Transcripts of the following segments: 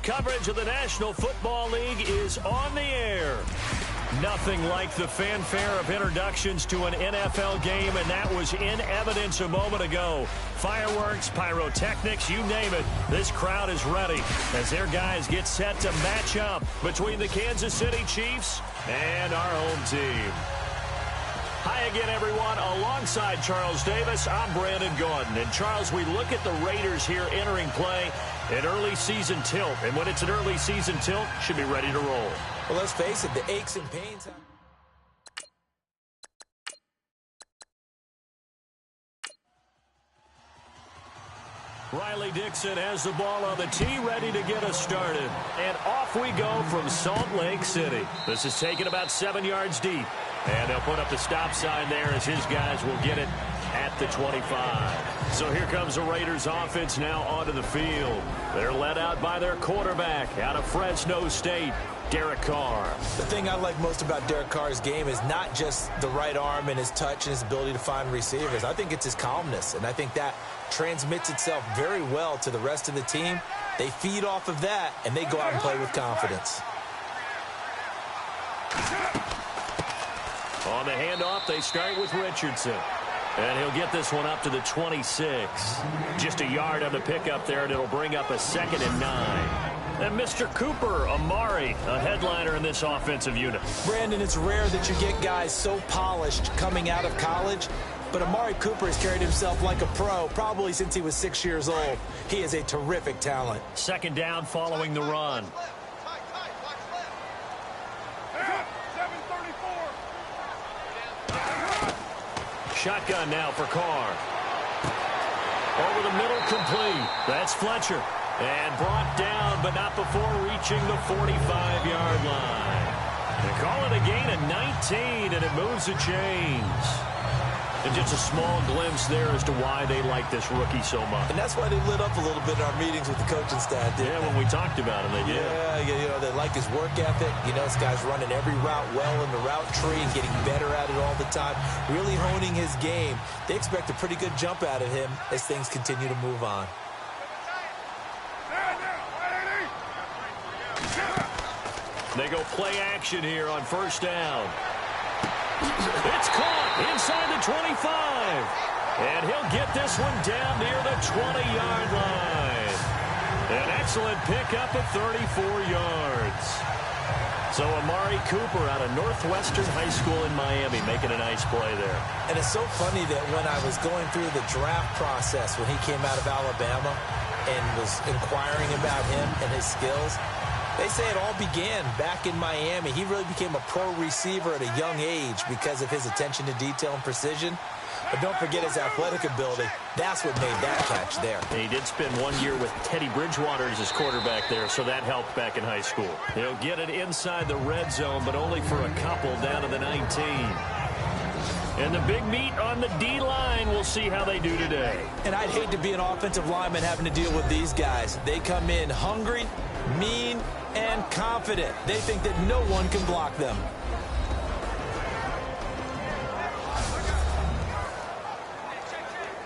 Coverage of the National Football League is on the air. Nothing like the fanfare of introductions to an NFL game, and that was in evidence a moment ago. Fireworks, pyrotechnics, you name it. This crowd is ready as their guys get set to match up between the Kansas City Chiefs and our home team. Hi again, everyone. Alongside Charles Davis, I'm Brandon Gaudin. And, Charles, we look at the Raiders here entering play, an early season tilt. And when it's an early season tilt, should be ready to roll. Well, let's face it, the aches and pains. Riley Dixon has the ball on the tee, ready to get us started. And off we go from Salt Lake City. This is taken about 7 yards deep. And they'll put up the stop sign there as his guys will get it at the 25. So here comes the Raiders offense now onto the field. They're led out by their quarterback out of Fresno State, Derek Carr. The thing I like most about Derek Carr's game is not just the right arm and his touch and his ability to find receivers. I think it's his calmness, and I think that transmits itself very well to the rest of the team. They feed off of that, and they go out and play with confidence. On the handoff, they start with Richardson. And he'll get this one up to the 26. Just a yard on the pickup there, and it'll bring up a 2nd and 9. And Mr. Cooper Amari, a headliner in this offensive unit. Brandon, it's rare that you get guys so polished coming out of college, but Amari Cooper has carried himself like a pro probably since he was 6 years old. He is a terrific talent. 2nd down following the run. Shotgun now for Carr. Over the middle, complete. That's Fletcher. And brought down, but not before reaching the 45-yard line. They call it a gain of 19, and it moves the chains. And just a small glimpse there as to why they like this rookie so much. And that's why they lit up a little bit in our meetings with the coaching staff, didn't they? When we talked about him, they did. Yeah, you know, they like his work ethic. You know, this guy's running every route well in the route tree and getting better at it all the time, really honing his game. They expect a pretty good jump out of him as things continue to move on. They go play action here on 1st down. It's caught inside the 25. And he'll get this one down near the 20-yard line. An excellent pickup of 34 yards. So Amari Cooper out of Northwestern High School in Miami making a nice play there. And it's so funny that when I was going through the draft process when he came out of Alabama and was inquiring about him and his skills, they say it all began back in Miami. He really became a pro receiver at a young age because of his attention to detail and precision. But don't forget his athletic ability. That's what made that catch there. And he did spend 1 year with Teddy Bridgewater as his quarterback there, so that helped back in high school. He'll get it inside the red zone, but only for a couple down to the 19. And the big meat on the D-line, we'll see how they do today. And I'd hate to be an offensive lineman having to deal with these guys. They come in hungry, mean, and confident. They think that no one can block them.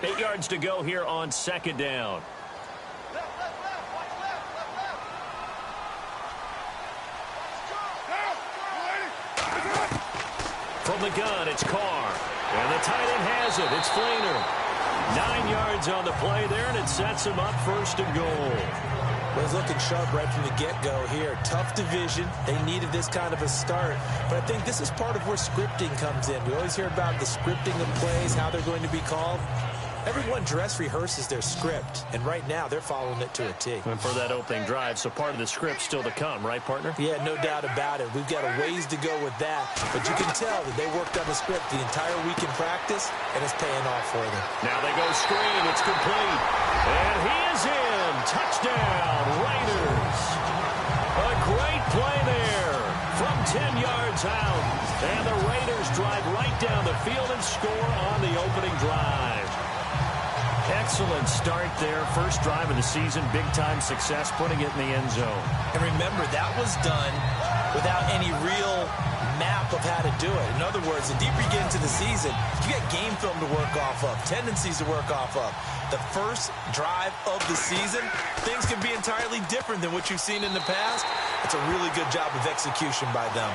Eight yards to go here on 2nd down. From the gun, it's Carr. And the tight end has it. It's Flainer. 9 yards on the play there, and it sets him up 1st and goal. Well, he's looking sharp right from the get-go here. Tough division. They needed this kind of a start. But I think this is part of where scripting comes in. We always hear about the scripting of plays, how they're going to be called. Everyone dress rehearses their script, and right now they're following it to a T. And for that opening drive, so part of the script still to come, right, partner? Yeah, no doubt about it. We've got a ways to go with that, but you can tell that they worked on the script the entire week in practice, and it's paying off for them. Now they go screen. It's complete. And he is in. Touchdown, Raiders. A great play there from 10 yards out. And the Raiders drive right down the field and score on the opening drive. excellent start there. First drive of the season, big-time success, putting it in the end zone. And remember, that was done without any real map of how to do it. In other words, the deeper you get into the season, you get game film to work off of, tendencies to work off of. The first drive of the season, things can be entirely different than what you've seen in the past. It's a really good job of execution by them.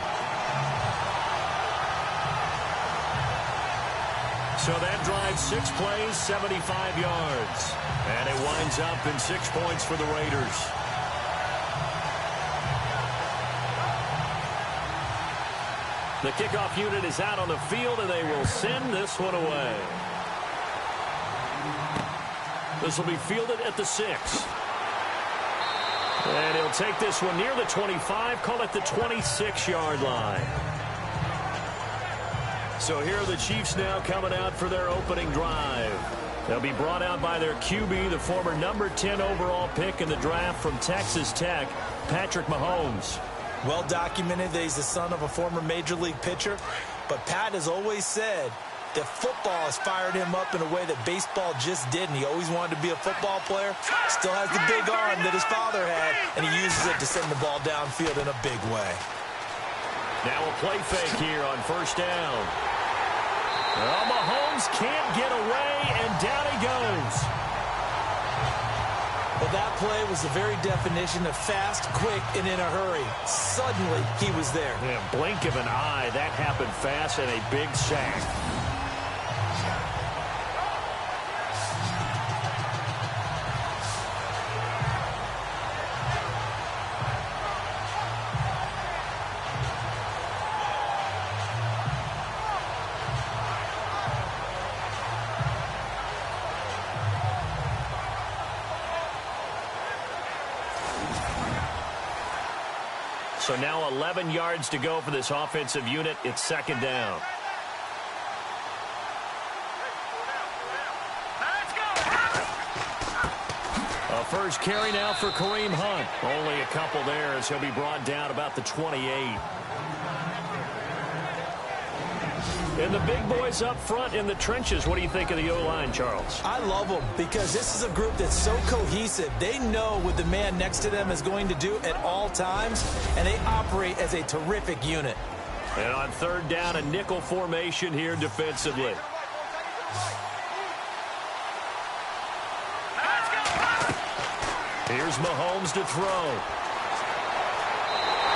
So that drive, 6 plays, 75 yards. And it winds up in 6 points for the Raiders. The kickoff unit is out on the field, and they will send this one away. This will be fielded at the 6. And he'll take this one near the 25, call it the 26-yard line. So here are the Chiefs now coming out for their opening drive. They'll be brought out by their QB, the former number 10 overall pick in the draft from Texas Tech, Patrick Mahomes. Well documented that he's the son of a former major league pitcher. But Pat has always said that football has fired him up in a way that baseball just didn't. He always wanted to be a football player. Still has the big arm that his father had, and he uses it to send the ball downfield in a big way. Now a play fake here on first down. Well, Mahomes can't get away, and down he goes. Well, that play was the very definition of fast, quick, and in a hurry. Suddenly, he was there. Yeah, blink of an eye, that happened fast, and a big sack. So now 11 yards to go for this offensive unit. It's second down. A first carry now for Kareem Hunt. Only a couple there as he'll be brought down about the 28. And the big boys up front in the trenches. What do you think of the O-line, Charles? I love them because this is a group that's so cohesive. They know what the man next to them is going to do at all times, and they operate as a terrific unit. And on third down, a nickel formation here defensively. Here's Mahomes to throw.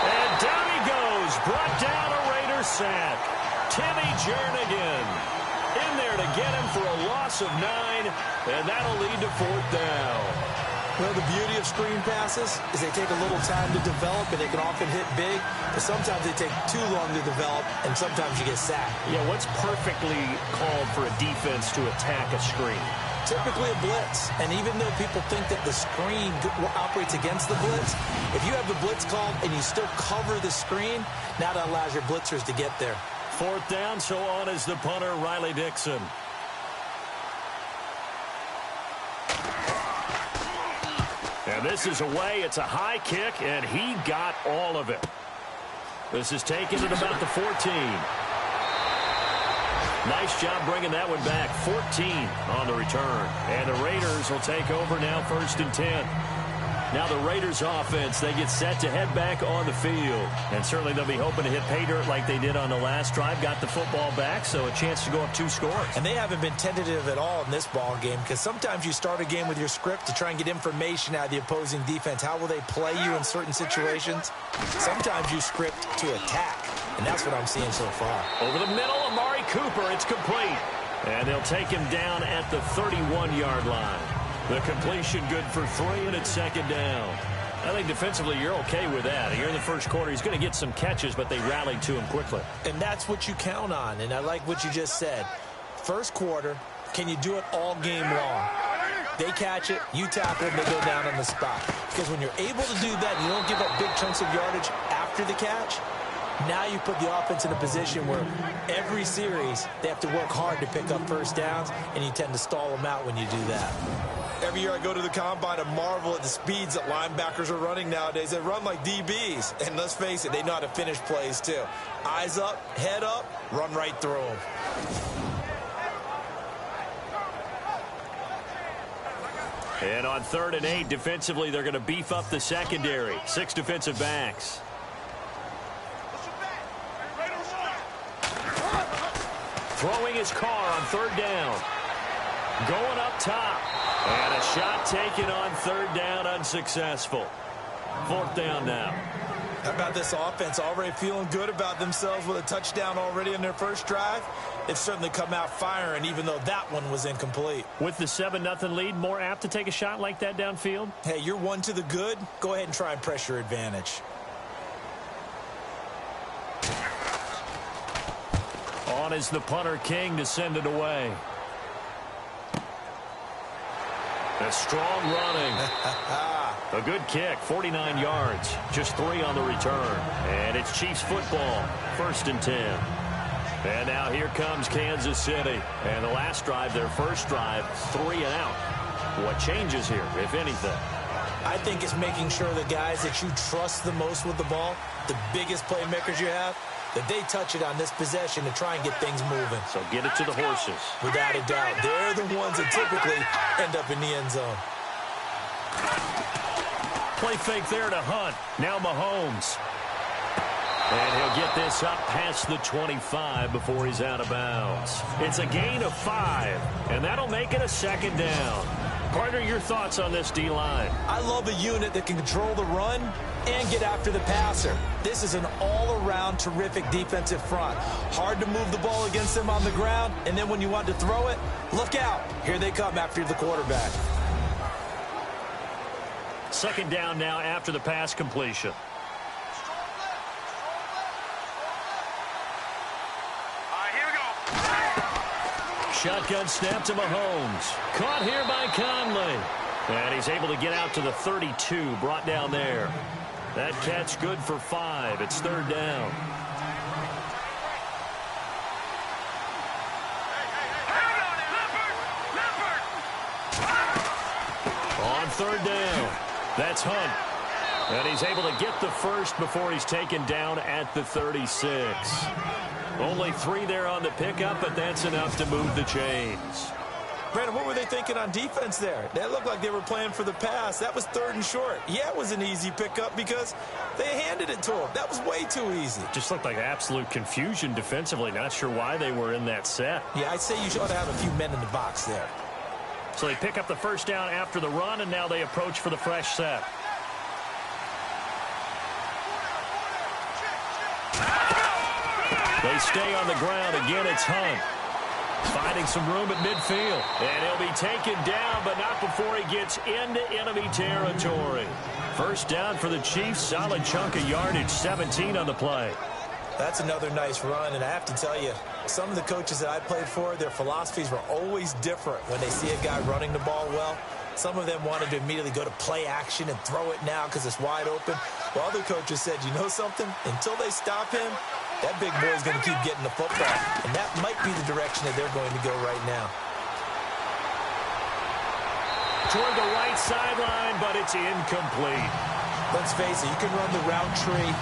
And down he goes. Brought down a Raider sack. Timmy Jernigan in there to get him for a loss of 9, and that'll lead to fourth down. Well, the beauty of screen passes is they take a little time to develop, and they can often hit big, but sometimes they take too long to develop, and sometimes you get sacked. Yeah, what's perfectly called for a defense to attack a screen? Typically a blitz, and even though people think that the screen operates against the blitz, if you have the blitz called and you still cover the screen, now that allows your blitzers to get there. Fourth down, so on is the punter, Riley Dixon. And this is away. It's a high kick, and he got all of it. This is taken at about the 14. Nice job bringing that one back. 14 on the return. And the Raiders will take over now, 1st and 10. Now the Raiders offense, they get set to head back on the field. And certainly they'll be hoping to hit pay dirt like they did on the last drive. Got the football back, so a chance to go up 2 scores. And they haven't been tentative at all in this ball game, because sometimes you start a game with your script to try and get information out of the opposing defense. How will they play you in certain situations? Sometimes you script to attack, and that's what I'm seeing so far. Over the middle, Amari Cooper, it's complete. And they'll take him down at the 31-yard line. The completion good for 3, and it's second down. I think defensively you're okay with that. Here in the first quarter, he's going to get some catches, but they rallied to him quickly. And that's what you count on, and I like what you just said. First quarter, can you do it all game long? They catch it, you tackle them, they go down on the spot. Because when you're able to do that, you don't give up big chunks of yardage after the catch, now you put the offense in a position where every series they have to work hard to pick up first downs, and you tend to stall them out when you do that. Every year I go to the combine and marvel at the speeds that linebackers are running nowadays. They run like DBs. And let's face it, they know how to finish plays too. Eyes up, head up, run right through them. And on 3rd and 8, defensively, they're going to beef up the secondary. 6 defensive backs. Throwing his car on 3rd down. Going up top. And a shot taken on 3rd down, unsuccessful. 4th down now. How about this offense? Already feeling good about themselves with a touchdown already in their first drive. They've certainly come out firing, even though that one was incomplete. With the 7-0 lead, more apt to take a shot like that downfield? Hey, you're one to the good. Go ahead and try and press your advantage. On is the punter King to send it away. A strong running. A good kick, 49 yards. Just 3 on the return. And it's Chiefs football, 1st and 10. And now here comes Kansas City. And the last drive, their first drive, 3 and out. What changes here, if anything? I think it's making sure the guys that you trust the most with the ball, the biggest playmakers you have, that they touch it on this possession to try and get things moving. So get it to the horses. Without a doubt. They're the ones that typically end up in the end zone. Play fake there to Hunt. Now Mahomes. And he'll get this up past the 25 before he's out of bounds. It's a gain of 5, and that'll make it a 2nd down. Partner, your thoughts on this D-line? I love a unit that can control the run and get after the passer. This is an all-around terrific defensive front. Hard to move the ball against them on the ground, and then when you want to throw it, look out. Here they come after the quarterback. 2nd down now after the pass completion. Shotgun snap to Mahomes. Caught here by Conley. And he's able to get out to the 32, brought down there. That catch good for 5. It's 3rd down. On 3rd down, that's Hunt. And he's able to get the first before he's taken down at the 36. Only 3 there on the pickup, but that's enough to move the chains. Brandon, what were they thinking on defense there? That looked like they were playing for the pass. That was 3rd and short. Yeah, it was an easy pickup because they handed it to him. That was way too easy. Just looked like absolute confusion defensively. Not sure why they were in that set. Yeah, I'd say you ought to have a few men in the box there. So they pick up the 1st down after the run, and now they approach for the fresh set. They stay on the ground. Again, it's Hunt. Finding some room at midfield. And he'll be taken down, but not before he gets into enemy territory. 1st down for the Chiefs. Solid chunk of yardage. 17 on the play. That's another nice run, and I have to tell you, some of the coaches that I played for, their philosophies were always different when they see a guy running the ball well. Some of them wanted to immediately go to play action and throw it now because it's wide open. While other coaches said, you know something? Until they stop him, that big boy is going to keep getting the football. And that might be the direction that they're going to go right now. Toward the right sideline, but it's incomplete. Let's face it, you can run the route tree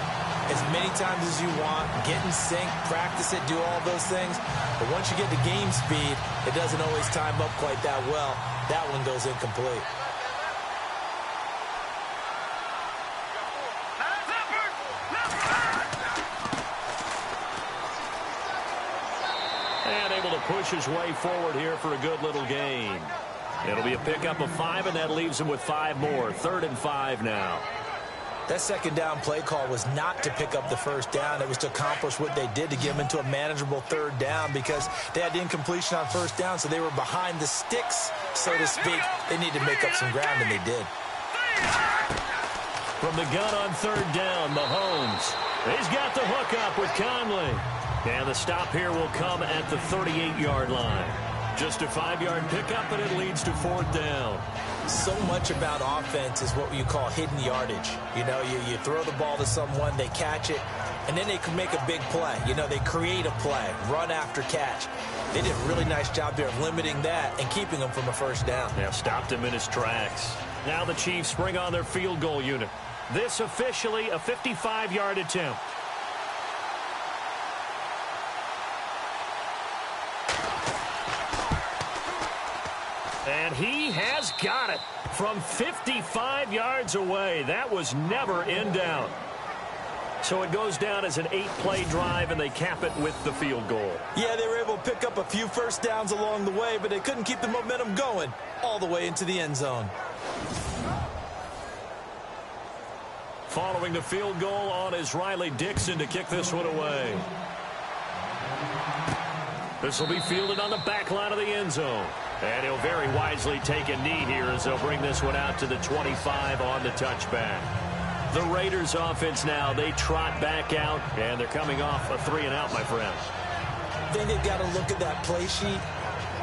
as many times as you want, get in sync, practice it, do all those things. But once you get to game speed, it doesn't always time up quite that well. That one goes incomplete. And able to push his way forward here for a good little gain. It'll be a pickup of 5, and that leaves him with 5 more. 3rd and 5 now. That 2nd down play call was not to pick up the 1st down. It was to accomplish what they did to get them into a manageable 3rd down because they had incompletion on 1st down, so they were behind the sticks, so to speak. They needed to make up some ground, and they did. From the gun on 3rd down, Mahomes. He's got the hook up with Conley. And the stop here will come at the 38-yard line. Just a 5-yard pickup, and it leads to 4th down. So much about offense is what you call hidden yardage. You know, you throw the ball to someone, they catch it, and then they can make a big play. You know, they create a play, run after catch. They did a really nice job there of limiting that and keeping them from a 1st down. Yeah, stopped him in his tracks. Now the Chiefs bring on their field goal unit. This officially a 55-yard attempt. And he has got it from 55 yards away. That was never in doubt. So it goes down as an 8-play drive, and they cap it with the field goal. Yeah, they were able to pick up a few first downs along the way, but they couldn't keep the momentum going all the way into the end zone. Following the field goal on is Riley Dixon to kick this one away. This will be fielded on the back line of the end zone. And he'll very wisely take a knee here as they'll bring this one out to the 25 on the touchback. The Raiders offense now, they trot back out, and they're coming off a 3-and-out, my friend. I think they've got to look at that play sheet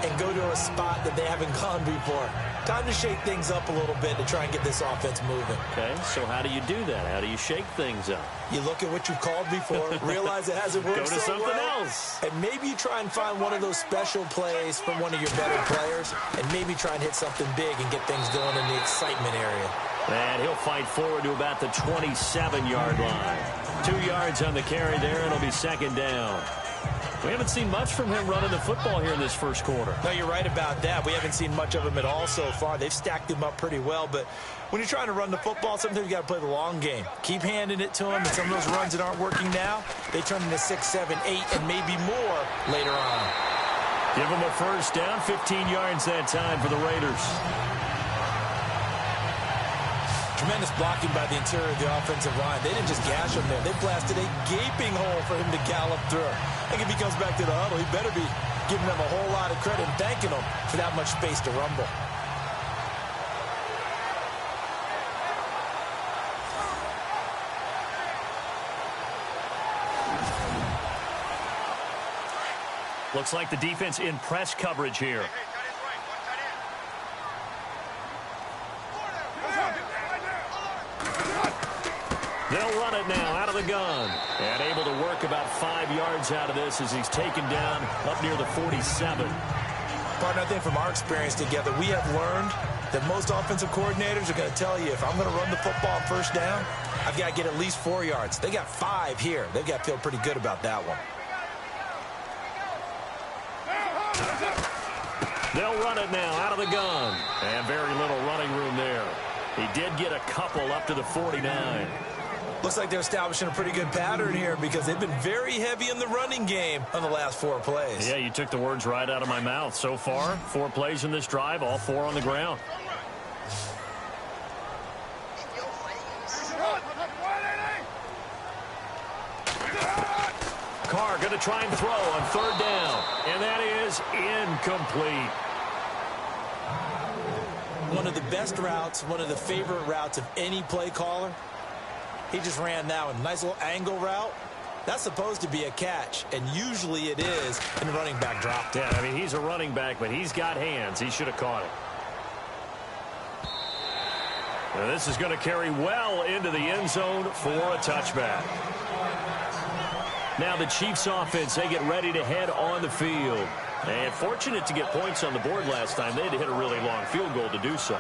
and go to a spot that they haven't gone before. Time to shake things up a little bit to try and get this offense moving. Okay, so how do you do that? How do you shake things up? You look at what you've called before, realize it hasn't worked Go to so something well, else. and maybe you try and find one of those special plays from one of your better players, and maybe try and hit something big and get things going in the excitement area. And he'll fight forward to about the 27-yard line. 2 yards on the carry there, and it'll be second down. We haven't seen much from him running the football here in this first quarter. No, you're right about that. We haven't seen much of him at all so far. They've stacked him up pretty well, but when you're trying to run the football, sometimes you got to play the long game. Keep handing it to him, and some of those runs that aren't working now, they turn into 6, 7, 8, and maybe more later on. Give him a first down, 15 yards that time for the Raiders. Tremendous blocking by the interior of the offensive line. They didn't just gash him there. They blasted a gaping hole for him to gallop through. I think if he comes back to the huddle, he better be giving them a whole lot of credit and thanking them for that much space to rumble. Looks like the defense in press coverage here. They'll run it now out of the gun. And able to work about 5 yards out of this as he's taken down up near the 47. Partner, I think from our experience together, we have learned that most offensive coordinators are going to tell you, if I'm going to run the football on first down, I've got to get at least 4 yards. They got 5 here. They've got to feel pretty good about that one. They'll run it now out of the gun. And very little running room there. He did get a couple up to the 49. Looks like they're establishing a pretty good pattern here because they've been very heavy in the running game on the last 4 plays. Yeah, you took the words right out of my mouth. So far, 4 plays in this drive, all 4 on the ground. Carr going to try and throw on third down. And that is incomplete. One of the best routes, one of the favorite routes of any play caller. He just ran that one. Nice little angle route. That's supposed to be a catch, and usually it is, and the running back dropped it. Yeah, I mean, he's a running back, but he's got hands. He should have caught it. Now, this is going to carry well into the end zone for a touchback. Now the Chiefs offense, they get ready to head on the field. And fortunate to get points on the board last time. They had to hit a really long field goal to do so.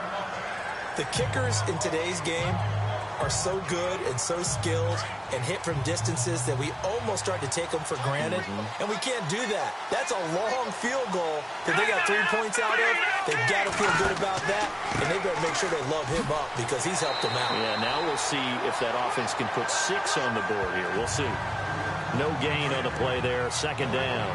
The kickers in today's game are so good and so skilled and hit from distances that we almost start to take them for granted. And we can't do that. That's a long field goal that they got 3 points out of. They've got to feel good about that, and they better make sure they love him up because he's helped them out. Yeah, now we'll see if that offense can put 6 on the board here. We'll see. No gain on the play there. Second down.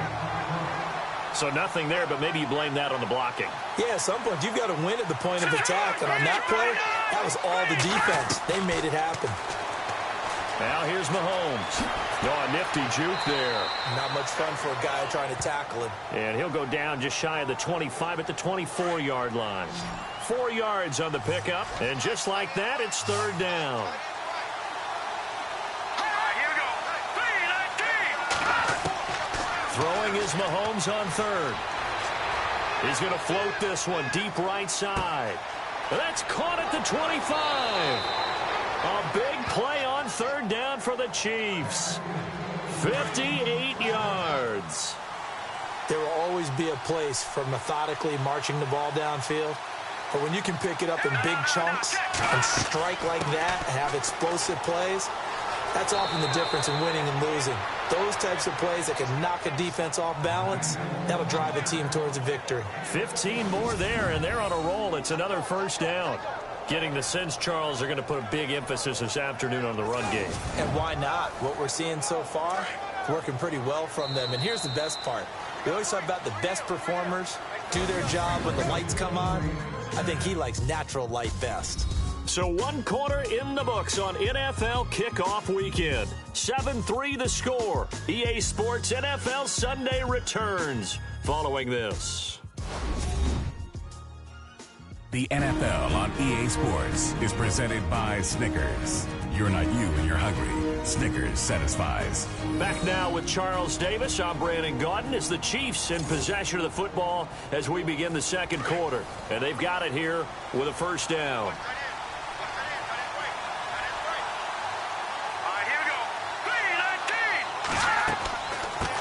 So nothing there, but maybe you blame that on the blocking. Yeah, at some point, you've got to win at the point of attack. And on that play, that was all the defense. They made it happen. Now here's Mahomes. Oh, a nifty juke there. Not much fun for a guy trying to tackle him. And he'll go down just shy of the 25 at the 24-yard line. 4 yards on the pickup. And just like that, it's third down. Throwing is Mahomes on third. He's going to float this one deep right side. That's caught at the 25. A big play on third down for the Chiefs. 58 yards. There will always be a place for methodically marching the ball downfield. But when you can pick it up in big chunks and strike like that and have explosive plays, That's often the difference in winning and losing. Those types of plays that can knock a defense off balance, that'll drive a team towards a victory. 15 more there, and they're on a roll. It's another first down. Getting the sense, Charles, they're going to put a big emphasis this afternoon on the run game. And why not? What we're seeing so far, working pretty well from them. And here's the best part. We always talk about the best performers do their job when the lights come on. I think he likes natural light best. So 1 quarter in the books on NFL kickoff weekend. 7-3 the score. EA Sports NFL Sunday returns following this. The NFL on EA Sports is presented by Snickers. You're not you when you're hungry. Snickers satisfies. Back now with Charles Davis. I'm Brandon Gaudin. It's the Chiefs in possession of the football as we begin the second quarter. And they've got it here with a first down.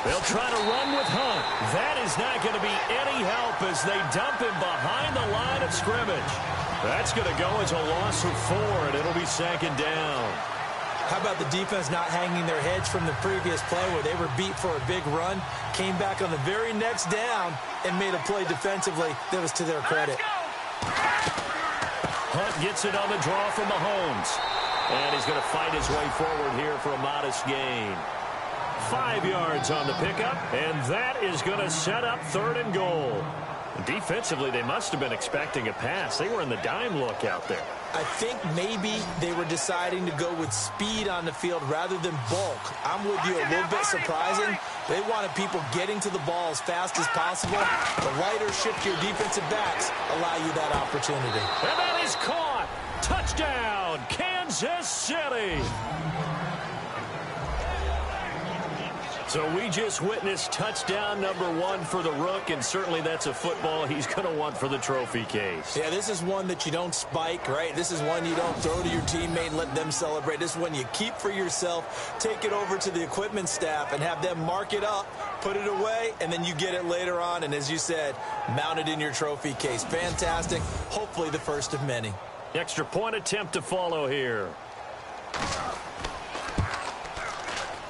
They'll try to run with Hunt. That is not going to be any help as they dump him behind the line of scrimmage. That's going to go as a loss of 4, and it'll be second down. How about the defense not hanging their heads from the previous play where they were beat for a big run, came back on the very next down, and made a play defensively that was to their credit. Hunt gets it on the draw from Mahomes. And he's going to fight his way forward here for a modest gain. 5 yards on the pickup, and that is going to set up 3rd and goal. Defensively, they must have been expecting a pass. They were in the dime look out there. I think maybe they were deciding to go with speed on the field rather than bulk. I'm with you, a little bit surprising. They wanted people getting to the ball as fast as possible. The lighter shift your defensive backs allow you that opportunity. And that is caught. Touchdown, Kansas City. So we just witnessed touchdown number 1 for the Rook, and certainly that's a football he's going to want for the trophy case. Yeah, this is one that you don't spike, right? This is one you don't throw to your teammate and let them celebrate. This is one you keep for yourself, take it over to the equipment staff and have them mark it up, put it away, and then you get it later on. And as you said, mount it in your trophy case. Fantastic. Hopefully the first of many. Extra point attempt to follow here.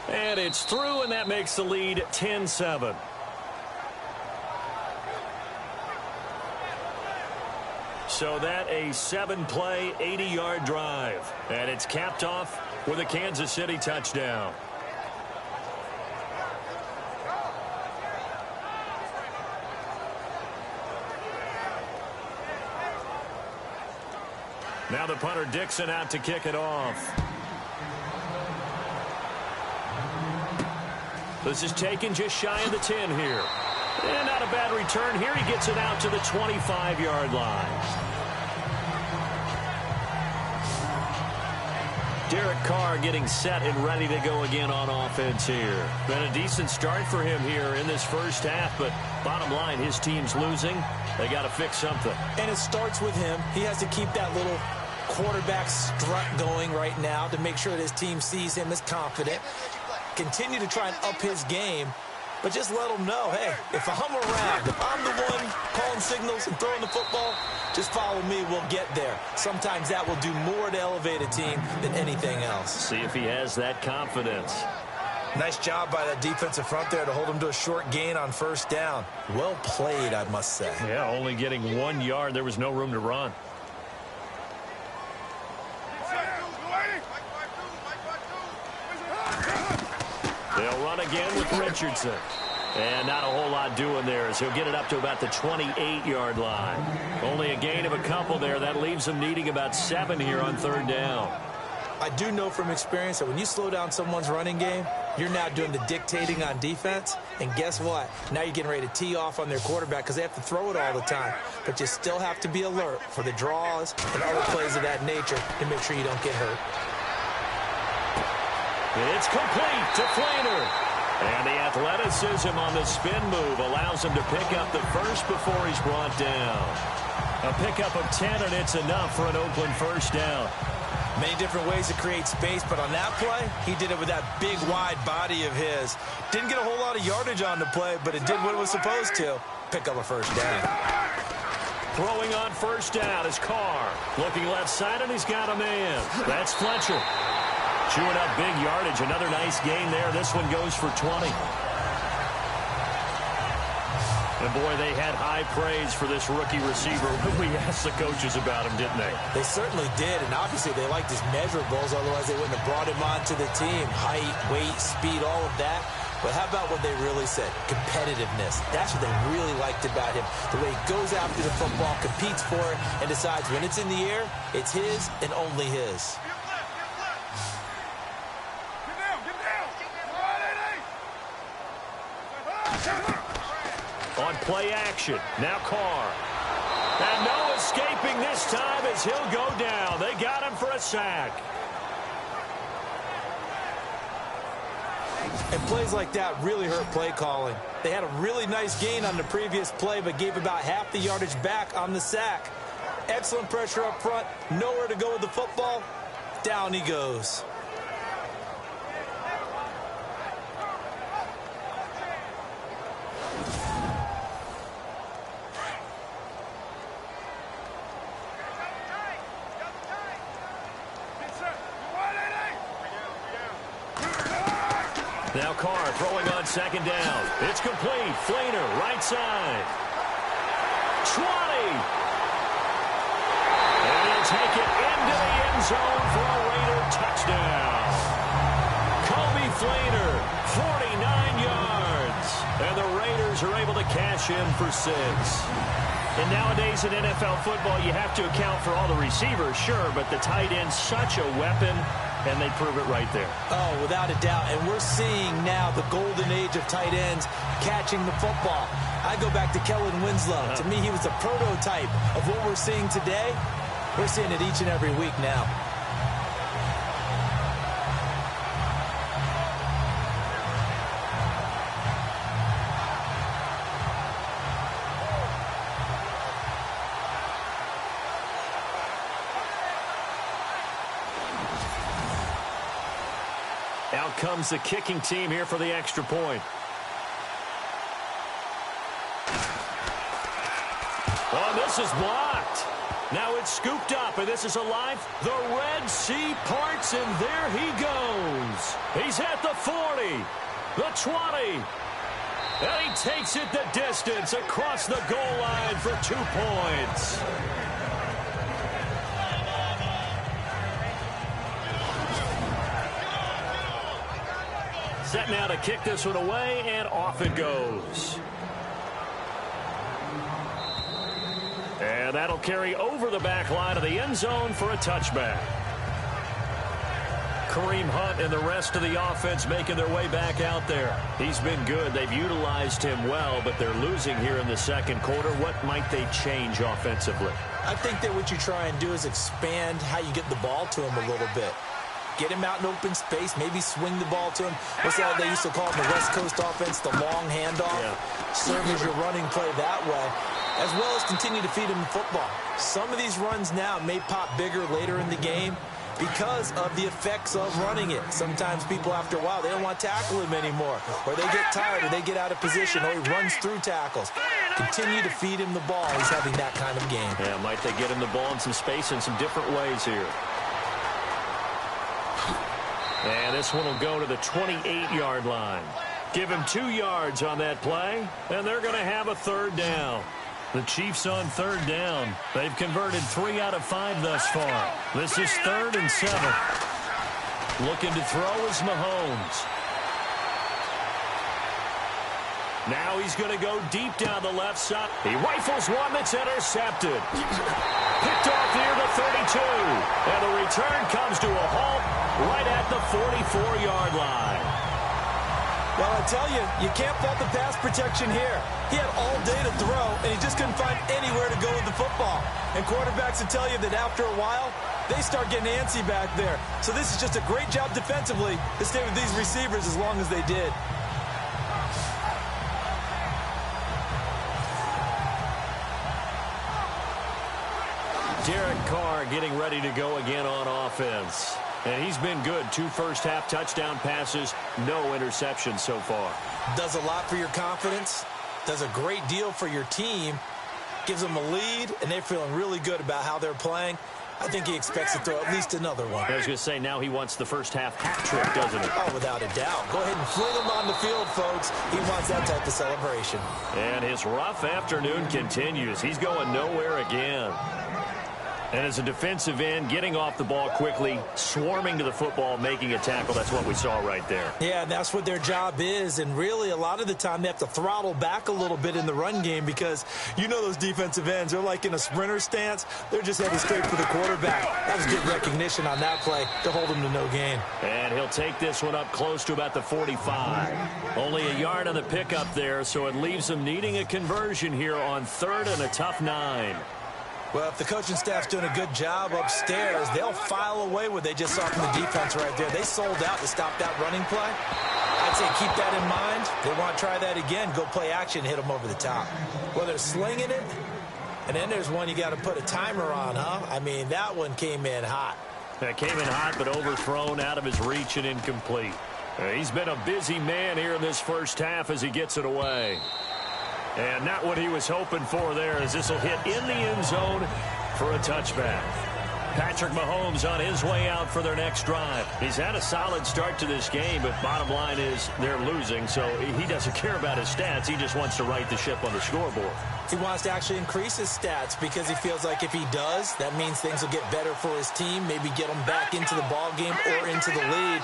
And it's through, and that makes the lead 10-7. So that a 7-play, 80-yard drive. And it's capped off with a Kansas City touchdown. Now the punter Dixon out to kick it off. This is taken just shy of the 10 here. And not a bad return here. He gets it out to the 25-yard line. Derek Carr getting set and ready to go again on offense here. Been a decent start for him here in this first half, but bottom line, his team's losing. They got to fix something. And it starts with him. He has to keep that little quarterback strut going right now to make sure that his team sees him as confident. Continue to try and up his game, but just let him know, hey, if I'm around, if I'm the one calling signals and throwing the football, just follow me, we'll get there. Sometimes that will do more to elevate a team than anything else. See if he has that confidence. Nice job by that defensive front there to hold him to a short gain on first down. Well played, I must say. Yeah, only getting 1 yard. There was no room to run. They'll run again with Richardson. And not a whole lot doing there as he'll get it up to about the 28-yard line. Only a gain of a couple there. That leaves him needing about 7 here on 3rd down. I do know from experience that when you slow down someone's running game, you're now doing the dictating on defense. And guess what? Now you're getting ready to tee off on their quarterback because they have to throw it all the time. But you still have to be alert for the draws and other plays of that nature to make sure you don't get hurt. It's complete to Flainer. And the athleticism on the spin move allows him to pick up the first before he's brought down. A pickup of 10, and it's enough for an Oakland first down. Many different ways to create space, but on that play, he did it with that big, wide body of his. Didn't get a whole lot of yardage on the play, but it did what it was supposed to. Pick up a first down. Throwing on first down is Carr. Looking left side, and he's got a man. That's Fletcher. Chewing up big yardage. Another nice gain there. This one goes for 20. And, boy, they had high praise for this rookie receiver when we asked the coaches about him, didn't they? They certainly did, and obviously they liked his measurables. Otherwise, they wouldn't have brought him onto the team. Height, weight, speed, all of that. But how about what they really said? Competitiveness. That's what they really liked about him. The way he goes after the football, competes for it, and decides when it's in the air, it's his and only his. On play action, now Carr. And no escaping this time as he'll go down. They got him for a sack. And plays like that really hurt play calling. They had a really nice gain on the previous play, but gave about half the yardage back on the sack. Excellent pressure up front, nowhere to go with the football. Down he goes. Now Carr throwing on second down. It's complete. Fleener, right side. 20. And he'll take it into the end zone for a Raider touchdown. Kobe Fleener, 49 yards. And the Raiders are able to cash in for 6. And nowadays in NFL football, you have to account for all the receivers, sure, but the tight end's such a weapon. And they prove it right there. Oh, without a doubt. And we're seeing now the golden age of tight ends catching the football. I go back to Kellen Winslow. To me, he was a prototype of what we're seeing today. We're seeing it each and every week now. Out comes the kicking team here for the extra point. Oh, this is blocked. Now it's scooped up, and this is alive. The Red Sea parts, and there he goes. He's at the 40, the 20, and he takes it the distance across the goal line for 2 points. Set now to kick this one away, and off it goes. And that'll carry over the back line of the end zone for a touchback. Kareem Hunt and the rest of the offense making their way back out there. He's been good. They've utilized him well, but they're losing here in the second quarter. What might they change offensively? I think that what you try and do is expand how you get the ball to him a little bit. Get him out in open space, maybe swing the ball to him. What's that they used to call it in the West Coast offense, the long handoff? Yeah. Serve as your running play that way, as well as continue to feed him the football. Some of these runs now may pop bigger later in the game because of the effects of running it. Sometimes people, after a while, they don't want to tackle him anymore, or they get tired, or they get out of position, or he runs through tackles. Continue to feed him the ball. He's having that kind of game. Yeah, might they get him the ball in some space in some different ways here. And this one will go to the 28-yard line. Give him 2 yards on that play, and they're going to have a third down. The Chiefs on third down. They've converted 3 out of 5 thus far. This is 3rd and 7. Looking to throw is Mahomes. Now he's going to go deep down the left side. He rifles one that's intercepted. Picked off near the 32. And the return comes to a halt right at the 44-yard line. Well, I tell you, you can't fault the pass protection here. He had all day to throw, and he just couldn't find anywhere to go with the football. And quarterbacks will tell you that after a while, they start getting antsy back there. So this is just a great job defensively to stay with these receivers as long as they did. Derek Carr getting ready to go again on offense. And he's been good. 2 first-half touchdown passes, no interceptions so far. Does a lot for your confidence. Does a great deal for your team. Gives them a lead, and they're feeling really good about how they're playing. I think he expects to throw at least another one. I was going to say, now he wants the first half hat trick, doesn't he? Oh, without a doubt. Go ahead and fling him on the field, folks. He wants that type of celebration. And his rough afternoon continues. He's going nowhere again. And as a defensive end, getting off the ball quickly, swarming to the football, making a tackle, that's what we saw right there. Yeah, and that's what their job is. And really, a lot of the time, they have to throttle back a little bit in the run game because you know those defensive ends, they're like in a sprinter stance. They're just heading straight for the quarterback. That was good recognition on that play to hold him to no gain. And he'll take this one up close to about the 45. Only a yard on the pickup there, so it leaves them needing a conversion here on 3rd and a tough 9. Well, if the coaching staff's doing a good job upstairs, they'll file away what they just saw from the defense right there. They sold out to stop that running play. I'd say keep that in mind. They want to try that again. Go play action, hit them over the top. Well, they're slinging it. And then there's one you got to put a timer on, huh? I mean, that one came in hot. That came in hot, but overthrown, out of his reach, and incomplete. He's been a busy man here in this first half as he gets it away. And not what he was hoping for there, as this will hit in the end zone for a touchback. Patrick Mahomes on his way out for their next drive. He's had a solid start to this game, but bottom line is they're losing, so he doesn't care about his stats. He just wants to right the ship on the scoreboard. He wants to actually increase his stats because he feels like if he does, that means things will get better for his team, maybe get them back into the ball game or into the lead.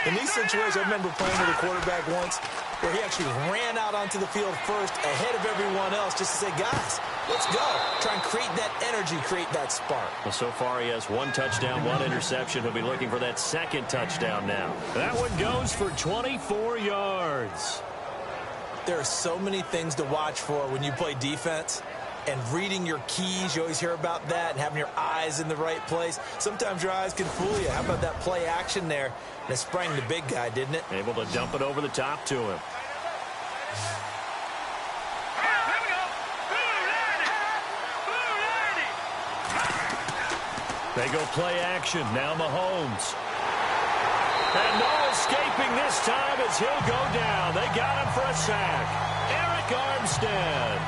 In these situations, I remember playing with a quarterback once where he actually ran out onto the field first ahead of everyone else just to say, guys, let's go. Try and create that energy, create that spark. Well, so far he has 1 touchdown, 1 interception. He'll be looking for that 2nd touchdown now. That one goes for 24 yards. There are so many things to watch for when you play defense. And reading your keys, you always hear about that, and having your eyes in the right place. Sometimes your eyes can fool you. How about that play action there? And it sprang the big guy, didn't it? Able to dump it over the top to him. They go play action. Now Mahomes. And no escaping this time as he'll go down. They got him for a sack. Eric Armstead.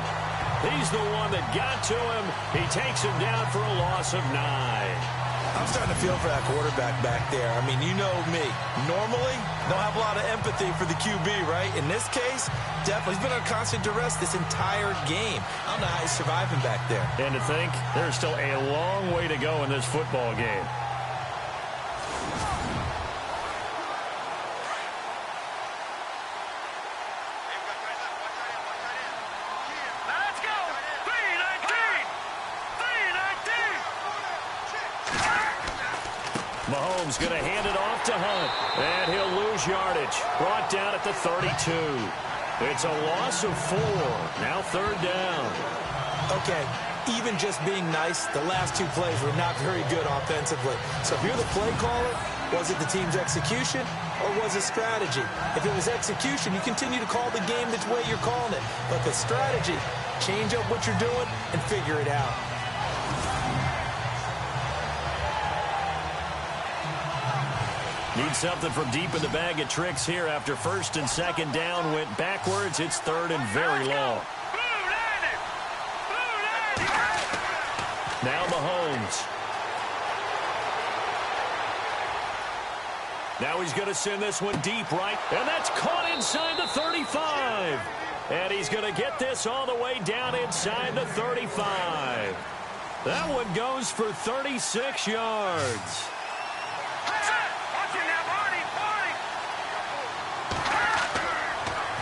He's the one that got to him. He takes him down for a loss of 9. I'm starting to feel for that quarterback back there. I mean, you know me. Normally, don't have a lot of empathy for the QB, right? In this case, definitely. He's been under constant duress this entire game. I don't know how he's surviving back there. And to think, there's still a long way to go in this football game. Mahomes going to hand it off to Hunt. And he'll lose yardage. Brought down at the 32. It's a loss of 4. Now 3rd down. Okay, even just being nice, the last 2 plays were not very good offensively. So if you're the play caller, was it the team's execution or was it strategy? If it was execution, you continue to call the game the way you're calling it. But the strategy, change up what you're doing and figure it out. Need something from deep in the bag of tricks here after 1st and 2nd down went backwards. It's 3rd and very long. Now Mahomes. Now he's going to send this one deep right. And that's caught inside the 35. And he's going to get this all the way down inside the 35. That one goes for 36 yards.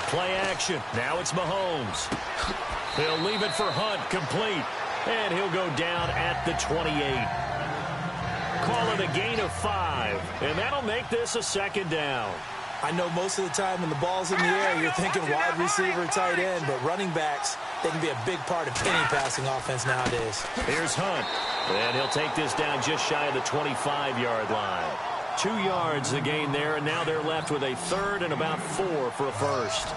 Play action. Now it's Mahomes. He'll leave it for Hunt, complete. And he'll go down at the 28. Call it a gain of 5. And that'll make this a 2nd down. I know most of the time when the ball's in the air, you're thinking wide receiver, tight end, but running backs, they can be a big part of any passing offense nowadays. Here's Hunt. And he'll take this down just shy of the 25-yard line. 2 yards the gain there, and now they're left with a 3rd and about 4 for a 1st.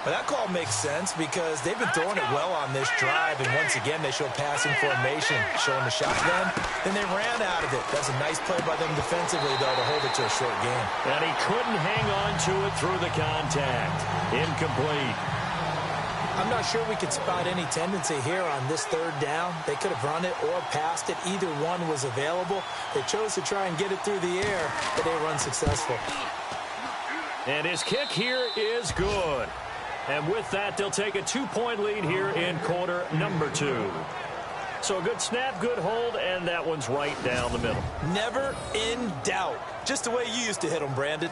Well, that call makes sense because they've been throwing it well on this drive, and once again, they show passing formation, showing the shotgun, then they ran out of it. That's a nice play by them defensively, though, to hold it to a short game. And he couldn't hang on to it through the contact. Incomplete. I'm not sure we could spot any tendency here on this third down. They could have run it or passed it. Either one was available. They chose to try and get it through the air, but they were unsuccessful. And his kick here is good. And with that, they'll take a 2-point lead here in quarter number 2. So a good snap, good hold, and that one's right down the middle. Never in doubt. Just the way you used to hit them, Brandon.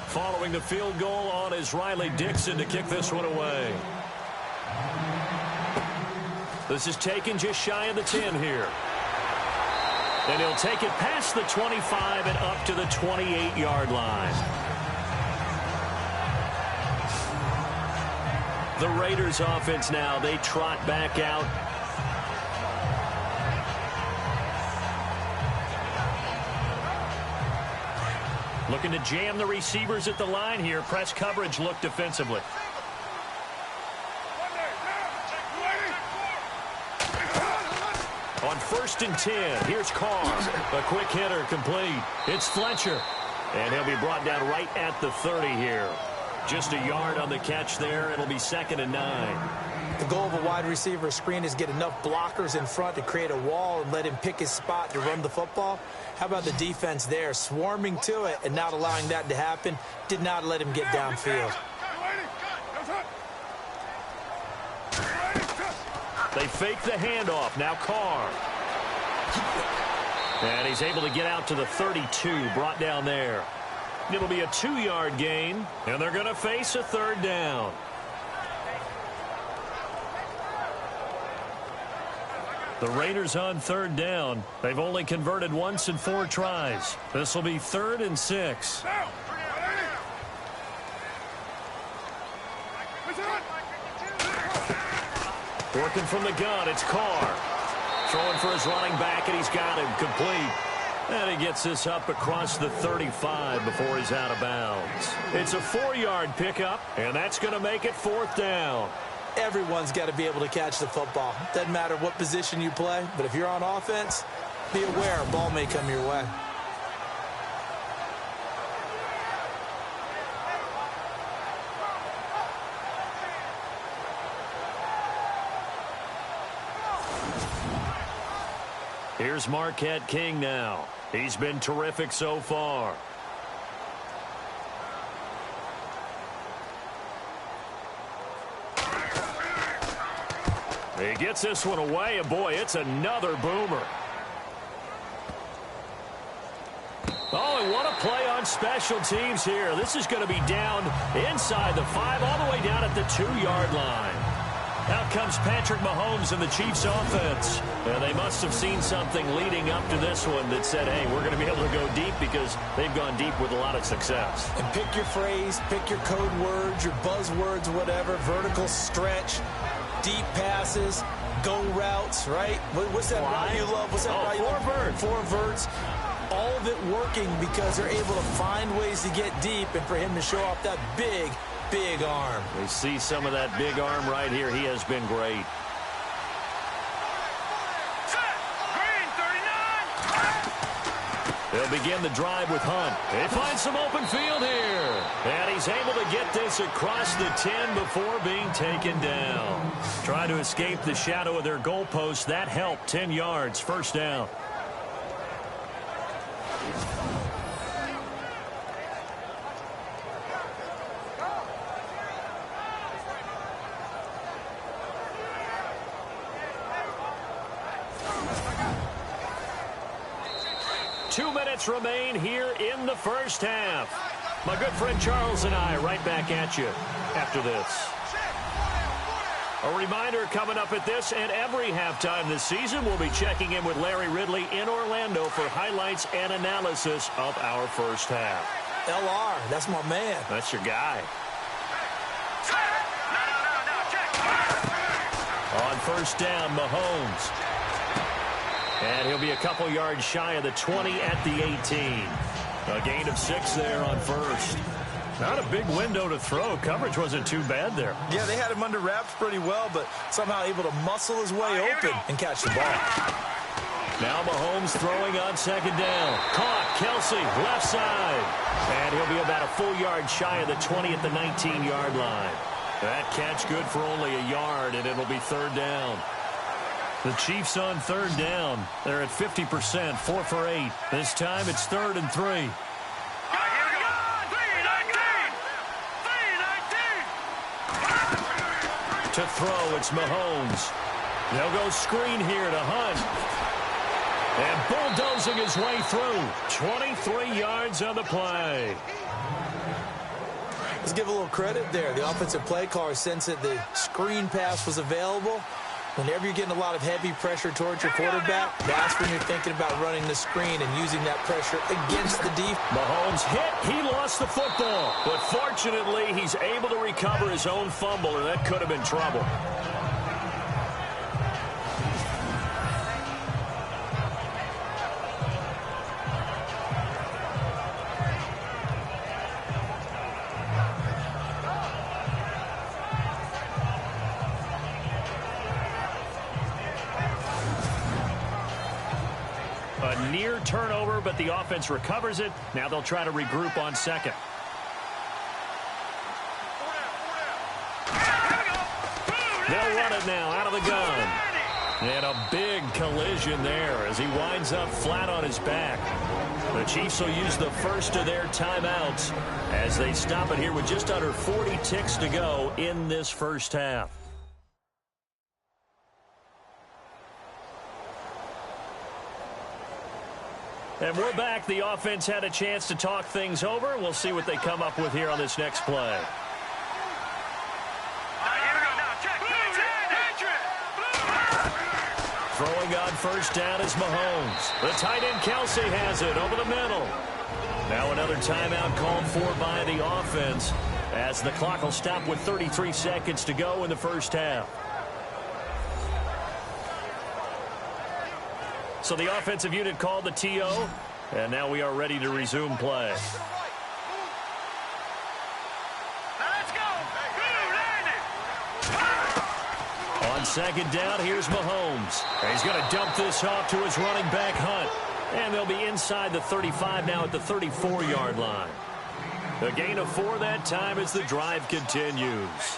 Following the field goal on is Riley Dixon to kick this one away. This is taken just shy of the 10 here. And he'll take it past the 25 and up to the 28-yard line. The Raiders offense now, they trot back out. Looking to jam the receivers at the line here. Press coverage look defensively. On 1st and 10, here's Carr. A quick hitter complete. It's Fletcher. And he'll be brought down right at the 30 here. Just a yard on the catch there. It'll be 2nd and 9. The goal of a wide receiver screen is get enough blockers in front to create a wall and let him pick his spot to run the football. How about the defense there, swarming to it and not allowing that to happen? Did not let him get downfield. They fake the handoff. Now Carr. And he's able to get out to the 32, brought down there. It'll be a 2-yard gain, and they're going to face a 3rd down. The Raiders on 3rd down. They've only converted once in 4 tries. This will be 3rd and 6. Working from the gun, it's Carr. Throwing for his running back, and he's got him complete. And he gets this up across the 35 before he's out of bounds. It's a 4-yard pickup, and that's going to make it 4th down. Everyone's got to be able to catch the football. Doesn't matter what position you play, but if you're on offense, be aware a ball may come your way. Here's Marquette King now. He's been terrific so far. He gets this one away, and boy, it's another boomer. Oh, and what a play on special teams here. This is going to be down inside the 5, all the way down at the 2-yard line. Out comes Patrick Mahomes and the Chiefs offense. And they must have seen something leading up to this one that said, hey, we're going to be able to go deep, because they've gone deep with a lot of success. And pick your phrase, pick your code words, your buzzwords, whatever, vertical stretch, deep passes, go routes, right? What's that route you love? What's that route you love? 4 verts. 4 verts. All of it working because they're able to find ways to get deep, and for him to show off that big arm. We see some of that big arm right here. He has been great. They'll begin the drive with Hunt. They find some open field here. And he's able to get this across the 10 before being taken down. Trying to escape the shadow of their goalpost. That helped. 10 yards. 1st down. Remain here in the 1st half. My good friend Charles and I right back at you after this. A reminder coming up at this and every halftime this season, we'll be checking in with Larry Ridley in Orlando for highlights and analysis of our 1st half. LR, that's my man. That's your guy. On 1st down, Mahomes. And he'll be a couple yards shy of the 20 at the 18. A gain of 6 there on 1st. Not a big window to throw. Coverage wasn't too bad there. Yeah, they had him under wraps pretty well, but somehow able to muscle his way open and catch the ball. Now Mahomes throwing on second down. Caught. Kelsey, left side. And he'll be about a full yard shy of the 20 at the 19-yard line. That catch good for only a yard, and it'll be third down. The Chiefs on third down. They're at 50%, 4 for 8. This time it's 3rd and 3. To throw, it's Mahomes. They'll go screen here to Hunt. And bulldozing his way through. 23 yards on the play. Let's give a little credit there. The offensive play caller sensed that the screen pass was available. Whenever you're getting a lot of heavy pressure towards your quarterback, that's when you're thinking about running the screen and using that pressure against the defense. Mahomes hit. He lost the football. But fortunately, he's able to recover his own fumble, and that could have been trouble. A near turnover, but the offense recovers it. Now they'll try to regroup on second. They'll run it now out of the gun. And a big collision there as he winds up flat on his back. The Chiefs will use the first of their timeouts as they stop it here with just under 40 ticks to go in this first half. And we're back. The offense had a chance to talk things over. We'll see what they come up with here on this next play. Throwing on first down is Mahomes. The tight end Kelsey has it over the middle. Now another timeout called for by the offense as the clock will stop with 33 seconds to go in the first half. So the offensive unit called the TO, and now we are ready to resume play. Let's go. On second down, here's Mahomes. And he's going to dump this off to his running back, Hunt. And they'll be inside the 35 now at the 34-yard line. The gain of 4 that time as the drive continues.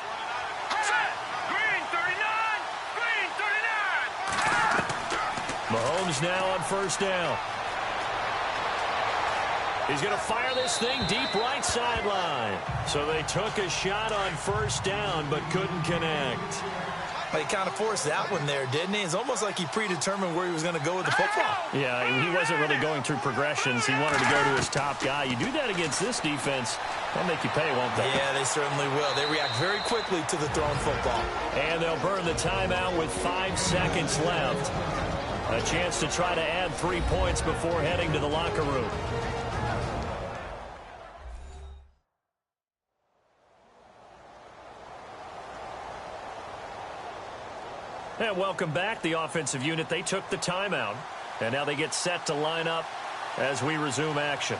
Mahomes now on first down. He's going to fire this thing deep right sideline. So they took a shot on first down but couldn't connect. He kind of forced that one there, didn't he? It's almost like he predetermined where he was going to go with the football. Yeah, he wasn't really going through progressions. He wanted to go to his top guy. You do that against this defense, they'll make you pay, won't they? Yeah, they certainly will. They react very quickly to the thrown football. And they'll burn the timeout with 5 seconds left. A chance to try to add 3 points before heading to the locker room. And welcome back. The offensive unit, they took the timeout. And now they get set to line up as we resume action.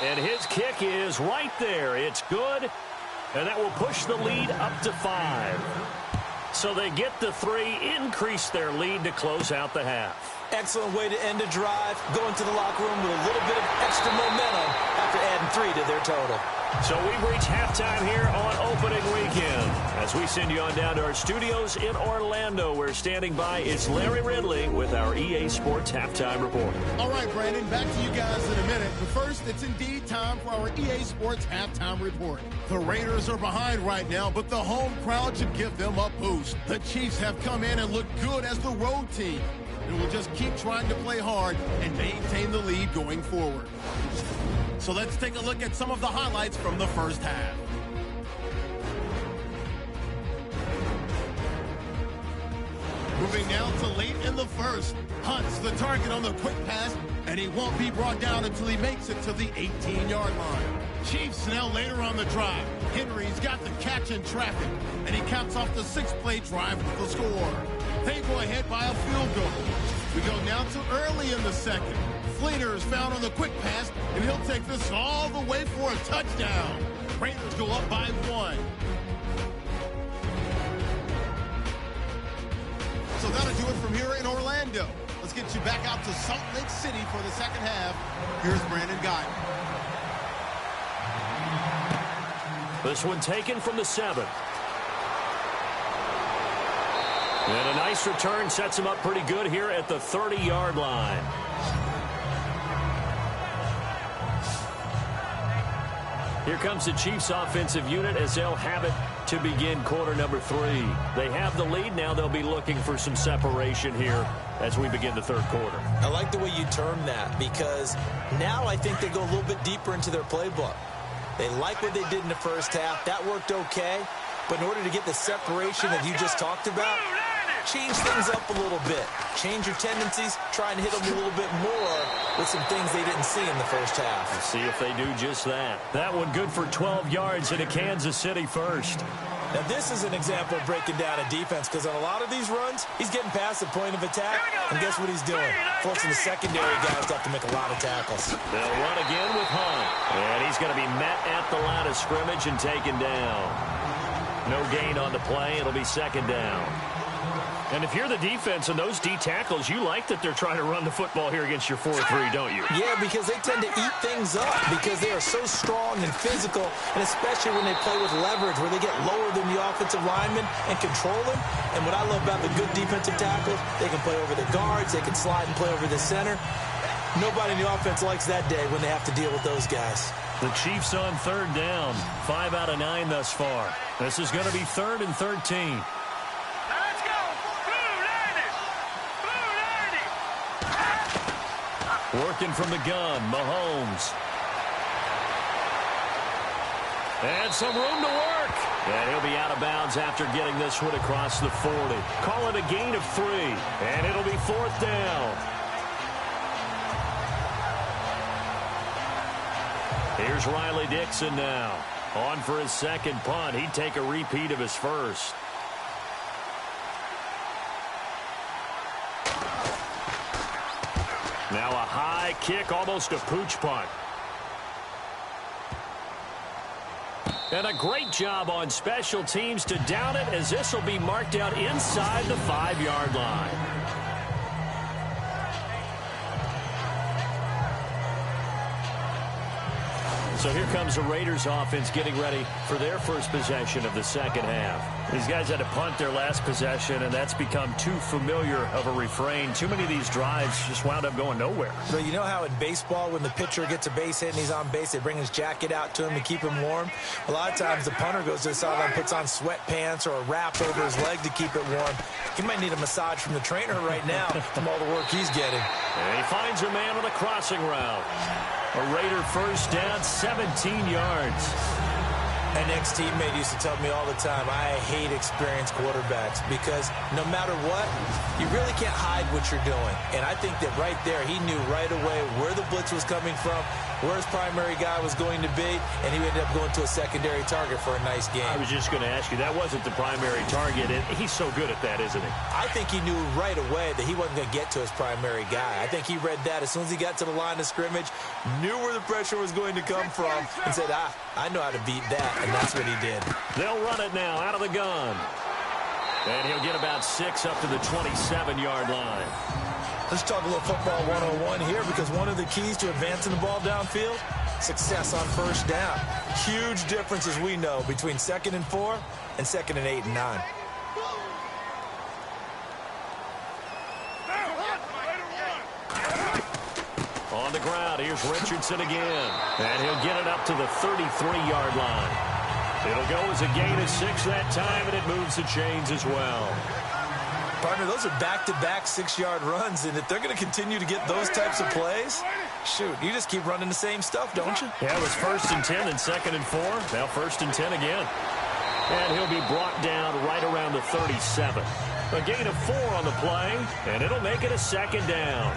And his kick is right there. It's good. And that will push the lead up to 5. So they get the 3, increase their lead to close out the half. Excellent way to end a drive. Going to the locker room with a little bit of extra momentum after adding 3 to their total. So we've reached halftime here on opening weekend. As we send you on down to our studios in Orlando, where standing by is Larry Ridley with our EA Sports Halftime Report. All right, Brandon, back to you guys in a minute. But first, it's indeed time for our EA Sports Halftime Report. The Raiders are behind right now, but the home crowd should give them a boost. The Chiefs have come in and looked good as the road team. And will just keep trying to play hard and maintain the lead going forward. So let's take a look at some of the highlights from the first half. Moving now to late in the first. Hunt's the target on the quick pass, and he won't be brought down until he makes it to the 18-yard line. Chiefs now later on the drive. Henry's got the catch in traffic, and he caps off the 6-play drive with the score. They go ahead by a field goal. We go now to early in the second. Fleener is found on the quick pass, and he'll take this all the way for a touchdown. Raiders go up by 1. So that'll do it from here in Orlando. Let's get you back out to Salt Lake City for the second half. Here's Brandon Guy. This one taken from the 7. And a nice return sets him up pretty good here at the 30-yard line. Here comes the Chiefs offensive unit as they'll have it to begin quarter number 3. They have the lead. Now they'll be looking for some separation here as we begin the third quarter. I like the way you term that, because now I think they go a little bit deeper into their playbook. They like what they did in the first half. That worked okay. But in order to get the separation that you just talked about, change things up a little bit. Change your tendencies. Try and hit them a little bit more with some things they didn't see in the first half. Let's see if they do just that. That one good for 12 yards into Kansas City first. Now, this is an example of breaking down a defense, because on a lot of these runs, he's getting past the point of attack, and guess what he's doing? Forcing the secondary guys to have to make a lot of tackles. They'll run again with Hunt, and he's going to be met at the line of scrimmage and taken down. No gain on the play. It'll be second down. And if you're the defense and those D tackles, you like that they're trying to run the football here against your 4-3, don't you? Yeah, because they tend to eat things up because they are so strong and physical, and especially when they play with leverage where they get lower than the offensive linemen and control them. And what I love about the good defensive tackles, they can play over the guards, they can slide and play over the center. Nobody in the offense likes that day when they have to deal with those guys. The Chiefs on third down. 5 out of 9 thus far. This is going to be 3rd and 13. Working from the gun, Mahomes. And some room to work. And he'll be out of bounds after getting this one across the 40. Call it a gain of 3. And it'll be 4th down. Here's Riley Dixon now. On for his second punt. He'd take a repeat of his first. Now a high kick, almost a pooch punt. And a great job on special teams to down it, as this will be marked out inside the 5-yard line. So here comes the Raiders offense getting ready for their first possession of the second half. These guys had to punt their last possession, and that's become too familiar of a refrain. Too many of these drives just wound up going nowhere. So you know how in baseball, when the pitcher gets a base hit and he's on base, they bring his jacket out to him to keep him warm? A lot of times the punter goes to the sideline, puts on sweatpants or a wrap over his leg to keep it warm. He might need a massage from the trainer right now from all the work he's getting. And he finds a man on a crossing route. A Raider first down, 17 yards. An ex-teammate used to tell me all the time, I hate experienced quarterbacks, because no matter what, you really can't hide what you're doing. And I think that right there, he knew right away where the blitz was coming from, where his primary guy was going to be, and he ended up going to a secondary target for a nice game. I was just going to ask you, that wasn't the primary target, and he's so good at that, isn't he? I think he knew right away that he wasn't going to get to his primary guy. I think he read that as soon as he got to the line of scrimmage, knew where the pressure was going to come from, and said, I know how to beat that, and that's what he did. They'll run it now out of the gun. And he'll get about 6 up to the 27-yard line. Let's talk a little football 101 here, because one of the keys to advancing the ball downfield, success on first down. Huge difference, as we know, between 2nd and 4 and 2nd and 8 and 9. On the ground, here's Richardson again. And he'll get it up to the 33-yard line. It'll go as a gain of 6 that time, and it moves the chains as well. Partner, those are back-to-back 6-yard runs, and if they're going to continue to get those types of plays, shoot, you just keep running the same stuff, don't you? Yeah, it was 1st and 10 and 2nd and 4. Now 1st and 10 again. And he'll be brought down right around the 37. A gain of 4 on the play, and it'll make it a 2nd down.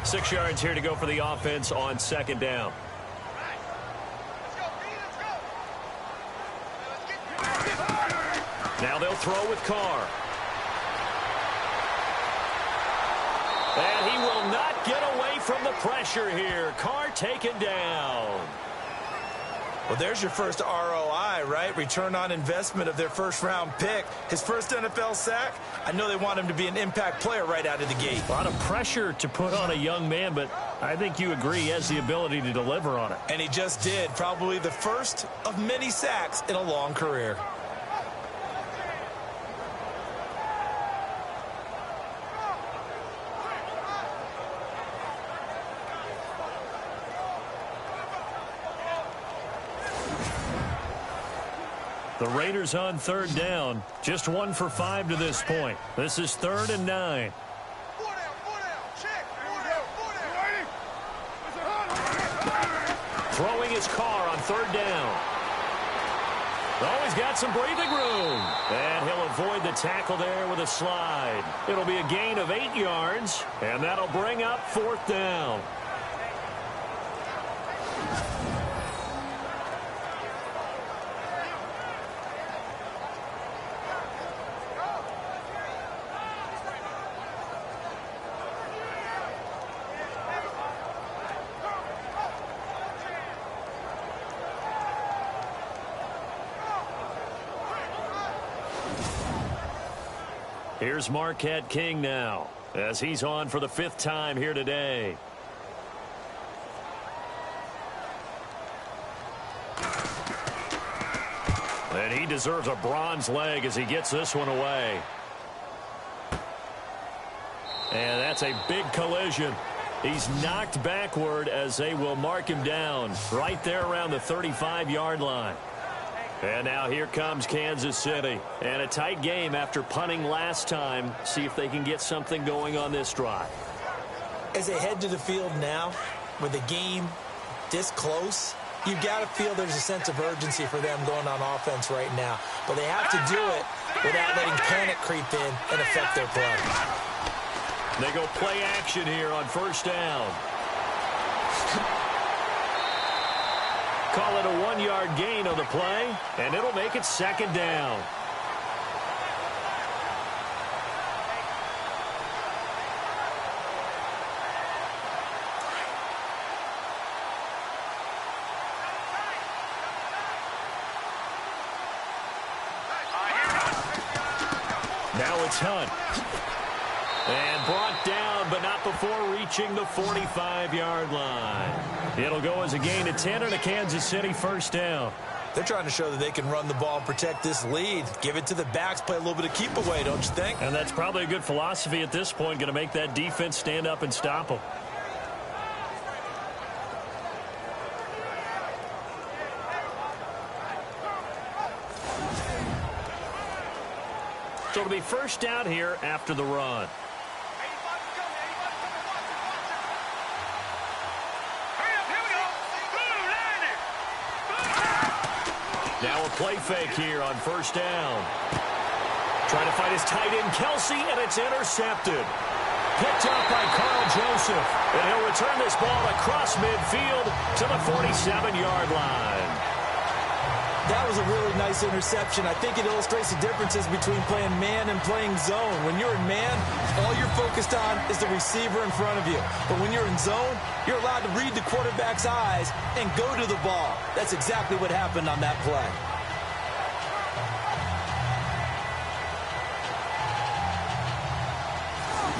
Six yards here to go for the offense on 2nd down. Now they'll throw with Carr. And he will not get away from the pressure here. Carr taken down. Well, there's your first ROI, right? Return on investment of their first-round pick. His first NFL sack, I know they want him to be an impact player right out of the gate. A lot of pressure to put on a young man, but I think you agree he has the ability to deliver on it. And he just did. Probably the first of many sacks in a long career. The Raiders on third down. Just 1 for 5 to this point. This is 3rd and 9. Throwing his car on 3rd down. Oh, he's got some breathing room. And he'll avoid the tackle there with a slide. It'll be a gain of 8 yards, and that'll bring up 4th down. Here's Marquette King now, as he's on for the 5th time here today. And he deserves a bronze leg as he gets this one away. And that's a big collision. He's knocked backward as they will mark him down right there around the 35-yard line. And now here comes Kansas City. And a tight game after punting last time. See if they can get something going on this drive. As they head to the field now, with the game this close, you've got to feel there's a sense of urgency for them going on offense right now. But they have to do it without letting panic creep in and affect their play. They go play action here on 1st down. Call it a 1-yard gain on the play, and it'll make it 2nd down. Now it's Hunt. And brought down, but not before reaching the 45-yard line. It'll go as a gain of 10 and a Kansas City 1st down. They're trying to show that they can run the ball and protect this lead. Give it to the backs, play a little bit of keep away, don't you think? And that's probably a good philosophy at this point, going to make that defense stand up and stop them. So it'll be 1st down here after the run. Now a play fake here on 1st down. Trying to find his tight end, Kelsey, and it's intercepted. Picked up by Carl Joseph. And he'll return this ball across midfield to the 47-yard line. That was a really nice interception. I think it illustrates the differences between playing man and playing zone. When you're in man, all you're focused on is the receiver in front of you. But when you're in zone, you're allowed to read the quarterback's eyes and go to the ball. That's exactly what happened on that play.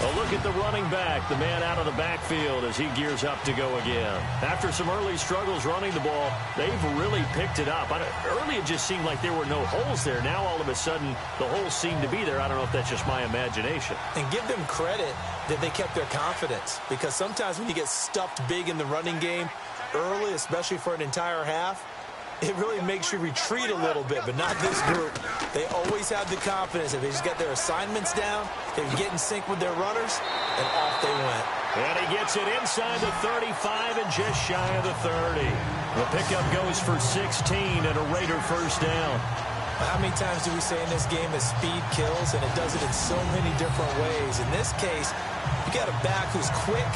A look at the running back, the man out of the backfield as he gears up to go again. After some early struggles running the ball, they've really picked it up. Early it just seemed like there were no holes there. Now all of a sudden the holes seem to be there. I don't know if that's just my imagination. And give them credit that they kept their confidence, because sometimes when you get stuffed big in the running game early, especially for an entire half, it really makes you retreat a little bit, but not this group. They always have the confidence. If they just get their assignments down, they can get in sync with their runners, and off they went. And he gets it inside the 35 and just shy of the 30. The pickup goes for 16 and a Raider 1st down. How many times do we say in this game that speed kills, and it does it in so many different ways? In this case, you got a back who's quick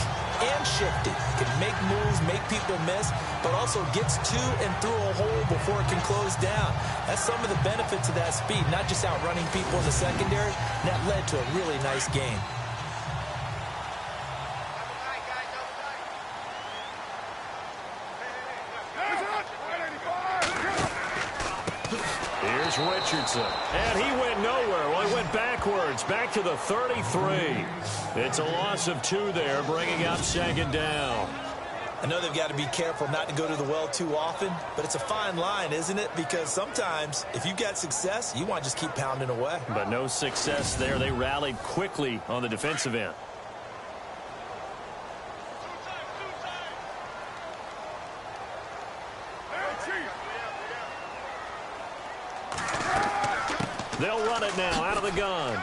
and shifty, can make moves, make people miss, but also gets to and through a hole before it can close down. That's some of the benefits of that speed, not just outrunning people in the secondary. That led to a really nice game. is Richardson. And he went nowhere. Well, he went backwards, back to the 33. It's a loss of 2 there, bringing up second down. I know they've got to be careful not to go to the well too often, but it's a fine line, isn't it? Because sometimes, if you got success, you want to just keep pounding away. But no success there. They rallied quickly on the defensive end. They'll run it now out of the gun.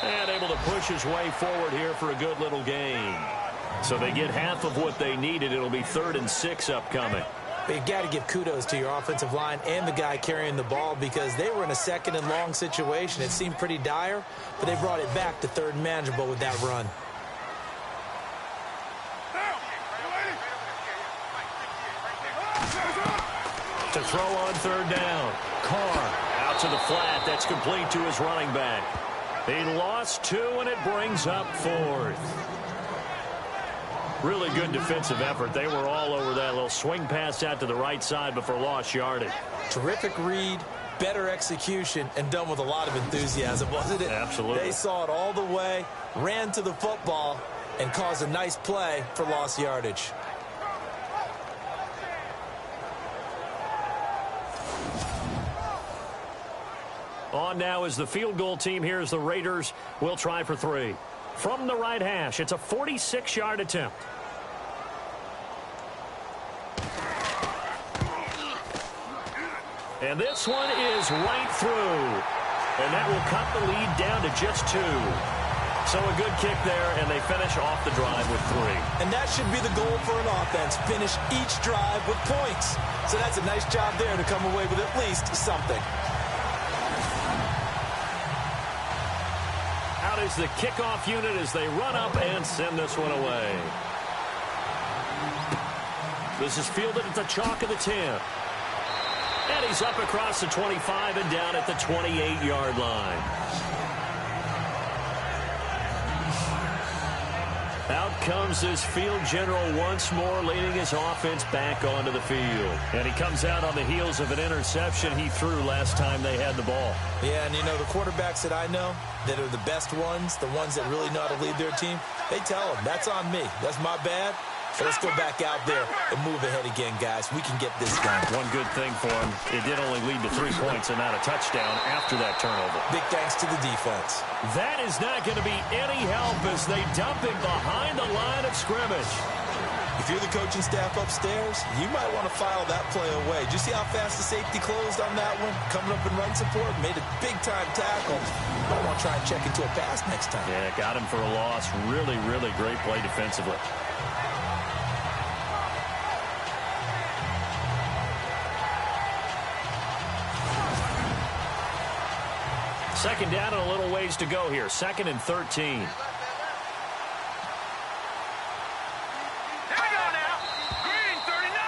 And able to push his way forward here for a good little gain. So they get half of what they needed. It'll be 3rd and 6 upcoming. But you got to give kudos to your offensive line and the guy carrying the ball because they were in a 2nd and long situation. It seemed pretty dire, but they brought it back to 3rd and manageable with that run. To throw on 3rd down. Carr out to the flat. That's complete to his running back. He lost 2, and it brings up 4th. Really good defensive effort. They were all over that little swing pass out to the right side before lost yardage. Terrific read, better execution, and done with a lot of enthusiasm, wasn't it? Absolutely. They saw it all the way, ran to the football, and caused a nice play for lost yardage. On now is the field goal team. Here's the Raiders. Will try for 3. From the right hash, it's a 46-yard attempt. And this one is right through. And that will cut the lead down to just 2. So a good kick there, and they finish off the drive with 3. And that should be the goal for an offense, finish each drive with points. So that's a nice job there to come away with at least something. Out is the kickoff unit as they run up and send this one away. This is fielded at the chalk of the 10. And he's up across the 25 and down at the 28-yard line. Out comes this field general once more, leading his offense back onto the field. And he comes out on the heels of an interception he threw last time they had the ball. Yeah, and you know, the quarterbacks that I know that are the best ones, the ones that really know how to lead their team, they tell them, that's on me. That's my bad. So let's go back out there and move ahead again, guys. We can get this done. One good thing for him, it did only lead to 3 points and not a touchdown after that turnover. Big thanks to the defense. That is not going to be any help as they dump it behind the line of scrimmage. If you're the coaching staff upstairs, you might want to file that play away. Did you see how fast the safety closed on that one? Coming up in run support, made a big-time tackle. Might want to try and check into a pass next time. Yeah, got him for a loss. Really, really great play defensively. Second down and a little ways to go here. 2nd and 13.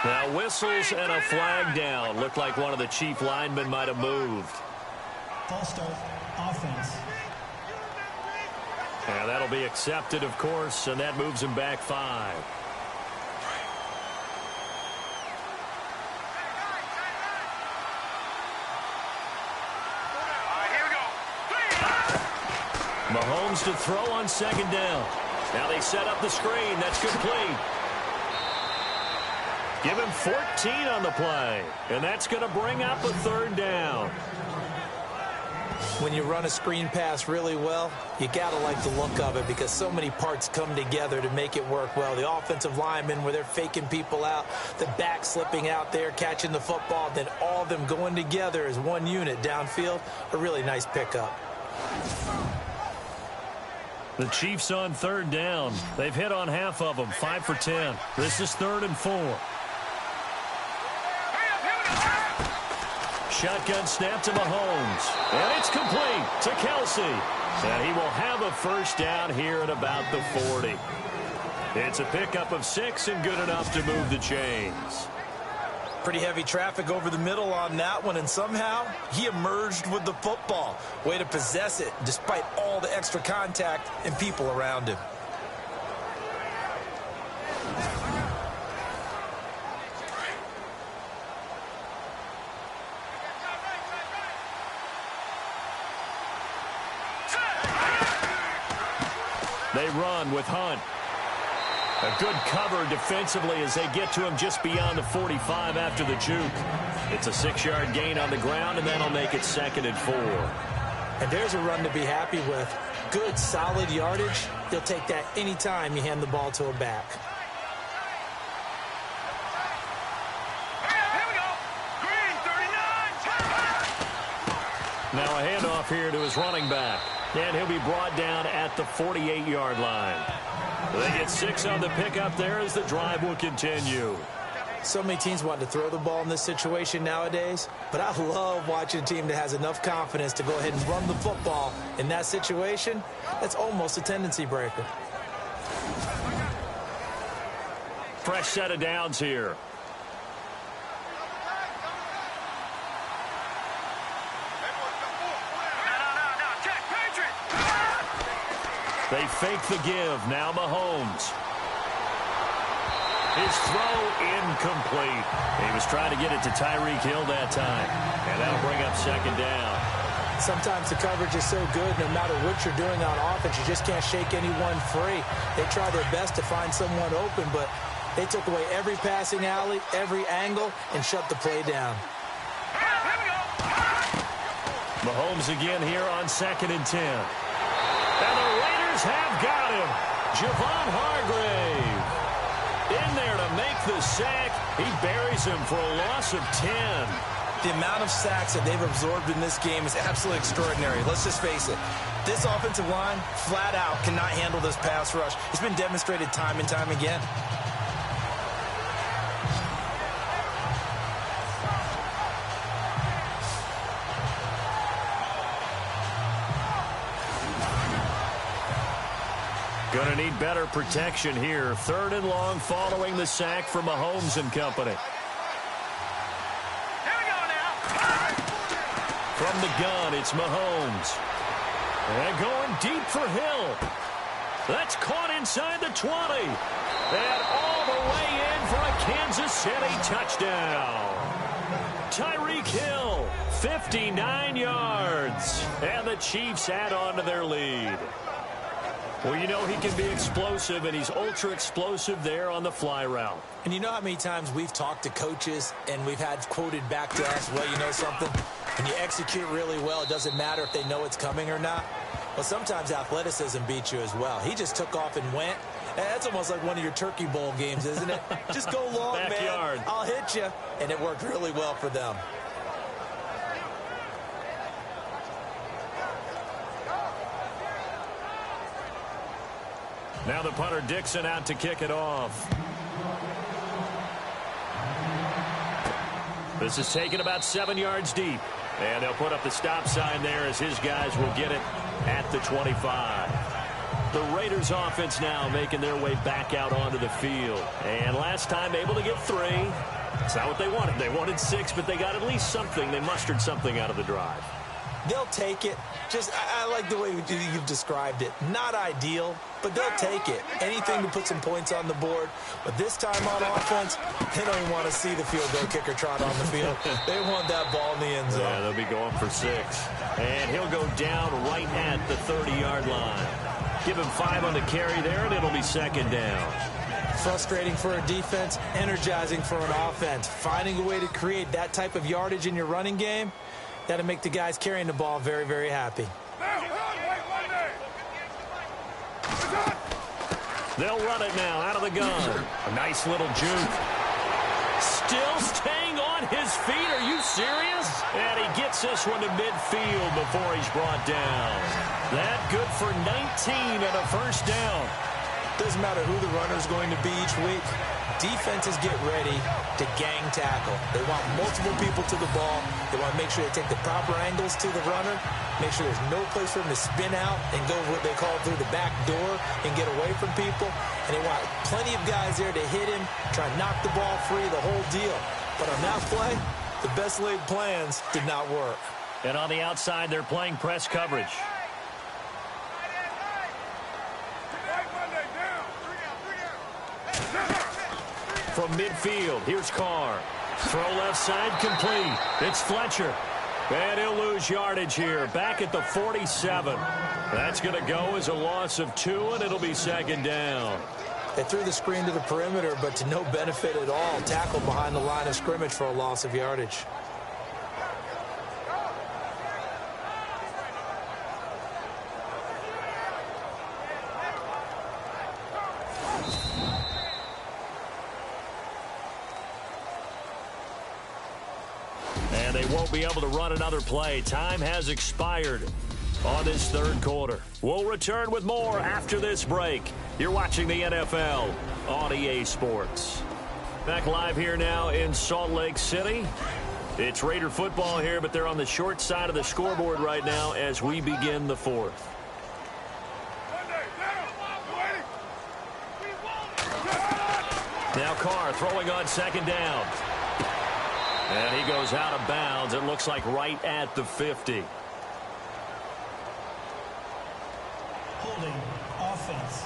Now whistles and a flag down. Looked like one of the chief linemen might have moved. False start, offense. And that'll be accepted, of course, and that moves him back 5. Mahomes to throw on 2nd down. Now they set up the screen. That's complete. Give him 14 on the play. And that's going to bring up a 3rd down. When you run a screen pass really well, you got to like the look of it because so many parts come together to make it work well. The offensive linemen, where they're faking people out, the back slipping out there, catching the football, then all of them going together as one unit downfield. A really nice pickup. The Chiefs on 3rd down. They've hit on half of them, 5 for 10. This is 3rd and 4. Shotgun snap to Mahomes. And it's complete to Kelsey. And he will have a 1st down here at about the 40. It's a pickup of 6 and good enough to move the chains. Pretty heavy traffic over the middle on that one, and somehow he emerged with the football. Way to possess it despite all the extra contact and people around him. They run with Hunt. A good cover defensively as they get to him just beyond the 45 after the juke. It's a 6-yard gain on the ground, and that'll make it 2nd and 4. And there's a run to be happy with. Good, solid yardage. You'll take that anytime you hand the ball to a back. Here we go. Green, 39. Now a handoff here to his running back. And he'll be brought down at the 48-yard line. They get 6 on the pickup there as the drive will continue. So many teams want to throw the ball in this situation nowadays, but I love watching a team that has enough confidence to go ahead and run the football in that situation. That's almost a tendency breaker. Fresh set of downs here. They fake the give. Now Mahomes. His throw incomplete. He was trying to get it to Tyreek Hill that time. And that'll bring up 2nd down. Sometimes the coverage is so good, no matter what you're doing on offense, you just can't shake anyone free. They try their best to find someone open, but they took away every passing alley, every angle, and shut the play down. Mahomes again here on 2nd and 10. And the Raiders have got him. Javon Hargrave in there to make the sack. He buries him for a loss of 10. The amount of sacks that they've absorbed in this game is absolutely extraordinary. Let's just face it. This offensive line, flat out, cannot handle this pass rush. It's been demonstrated time and time again. Going to need better protection here. 3rd and long following the sack from Mahomes and company. Here we go now. From the gun, it's Mahomes. And going deep for Hill. That's caught inside the 20. And all the way in for a Kansas City touchdown. Tyreek Hill, 59 yards. And the Chiefs add on to their lead. Well, you know he can be explosive, and he's ultra-explosive there on the fly route. And you know how many times we've talked to coaches and we've had quoted back to us, well, you know something? When you execute really well, it doesn't matter if they know it's coming or not. Well, sometimes athleticism beats you as well. He just took off and went. That's almost like one of your Turkey Bowl games, isn't it? Just go long, Backyard. man. I'll hit you. And it worked really well for them. Now the punter Dixon out to kick it off. This is taken about 7 yards deep. And they'll put up the stop sign there as his guys will get it at the 25. The Raiders offense now making their way back out onto the field. And last time able to get 3. It's not what they wanted. They wanted 6, but they got at least something. They mustered something out of the drive. They'll take it. Just, I like the way you've described it. Not ideal, but they'll take it. Anything to put some points on the board. But this time on offense, they don't even want to see the field goal kicker trot on the field. They want that ball in the end zone. Yeah, they'll be going for 6. And he'll go down right at the 30-yard line. Give him 5 on the carry there, and it'll be 2nd down. Frustrating for a defense, energizing for an offense. Finding a way to create that type of yardage in your running game, that'll make the guys carrying the ball very, very happy. They'll run it now out of the gun. A nice little juke. Still staying on his feet. Are you serious? And he gets this one to midfield before he's brought down. That good for 19 and a 1st down. Doesn't matter who the runner is going to be each week. Defenses get ready to gang tackle. They want multiple people to the ball. They want to make sure they take the proper angles to the runner, make sure there's no place for him to spin out and go what they call through the back door and get away from people. And they want plenty of guys there to hit him, try and knock the ball free, the whole deal. But on that play, the best laid plans did not work. And on the outside, they're playing press coverage. From midfield, here's Carr. Throw left side complete. It's Fletcher. And he'll lose yardage here. Back at the 47. That's going to go as a loss of 2, and it'll be second down. They threw the screen to the perimeter, but to no benefit at all. Tackled behind the line of scrimmage for a loss of yardage. And they won't be able to run another play. Time has expired on this third quarter. We'll return with more after this break. You're watching the NFL on EA Sports. Back live here now in Salt Lake City. It's Raider football here, but they're on the short side of the scoreboard right now as we begin the fourth. Now Carr throwing on second down. And he goes out of bounds. It looks like right at the 50. Holding offense.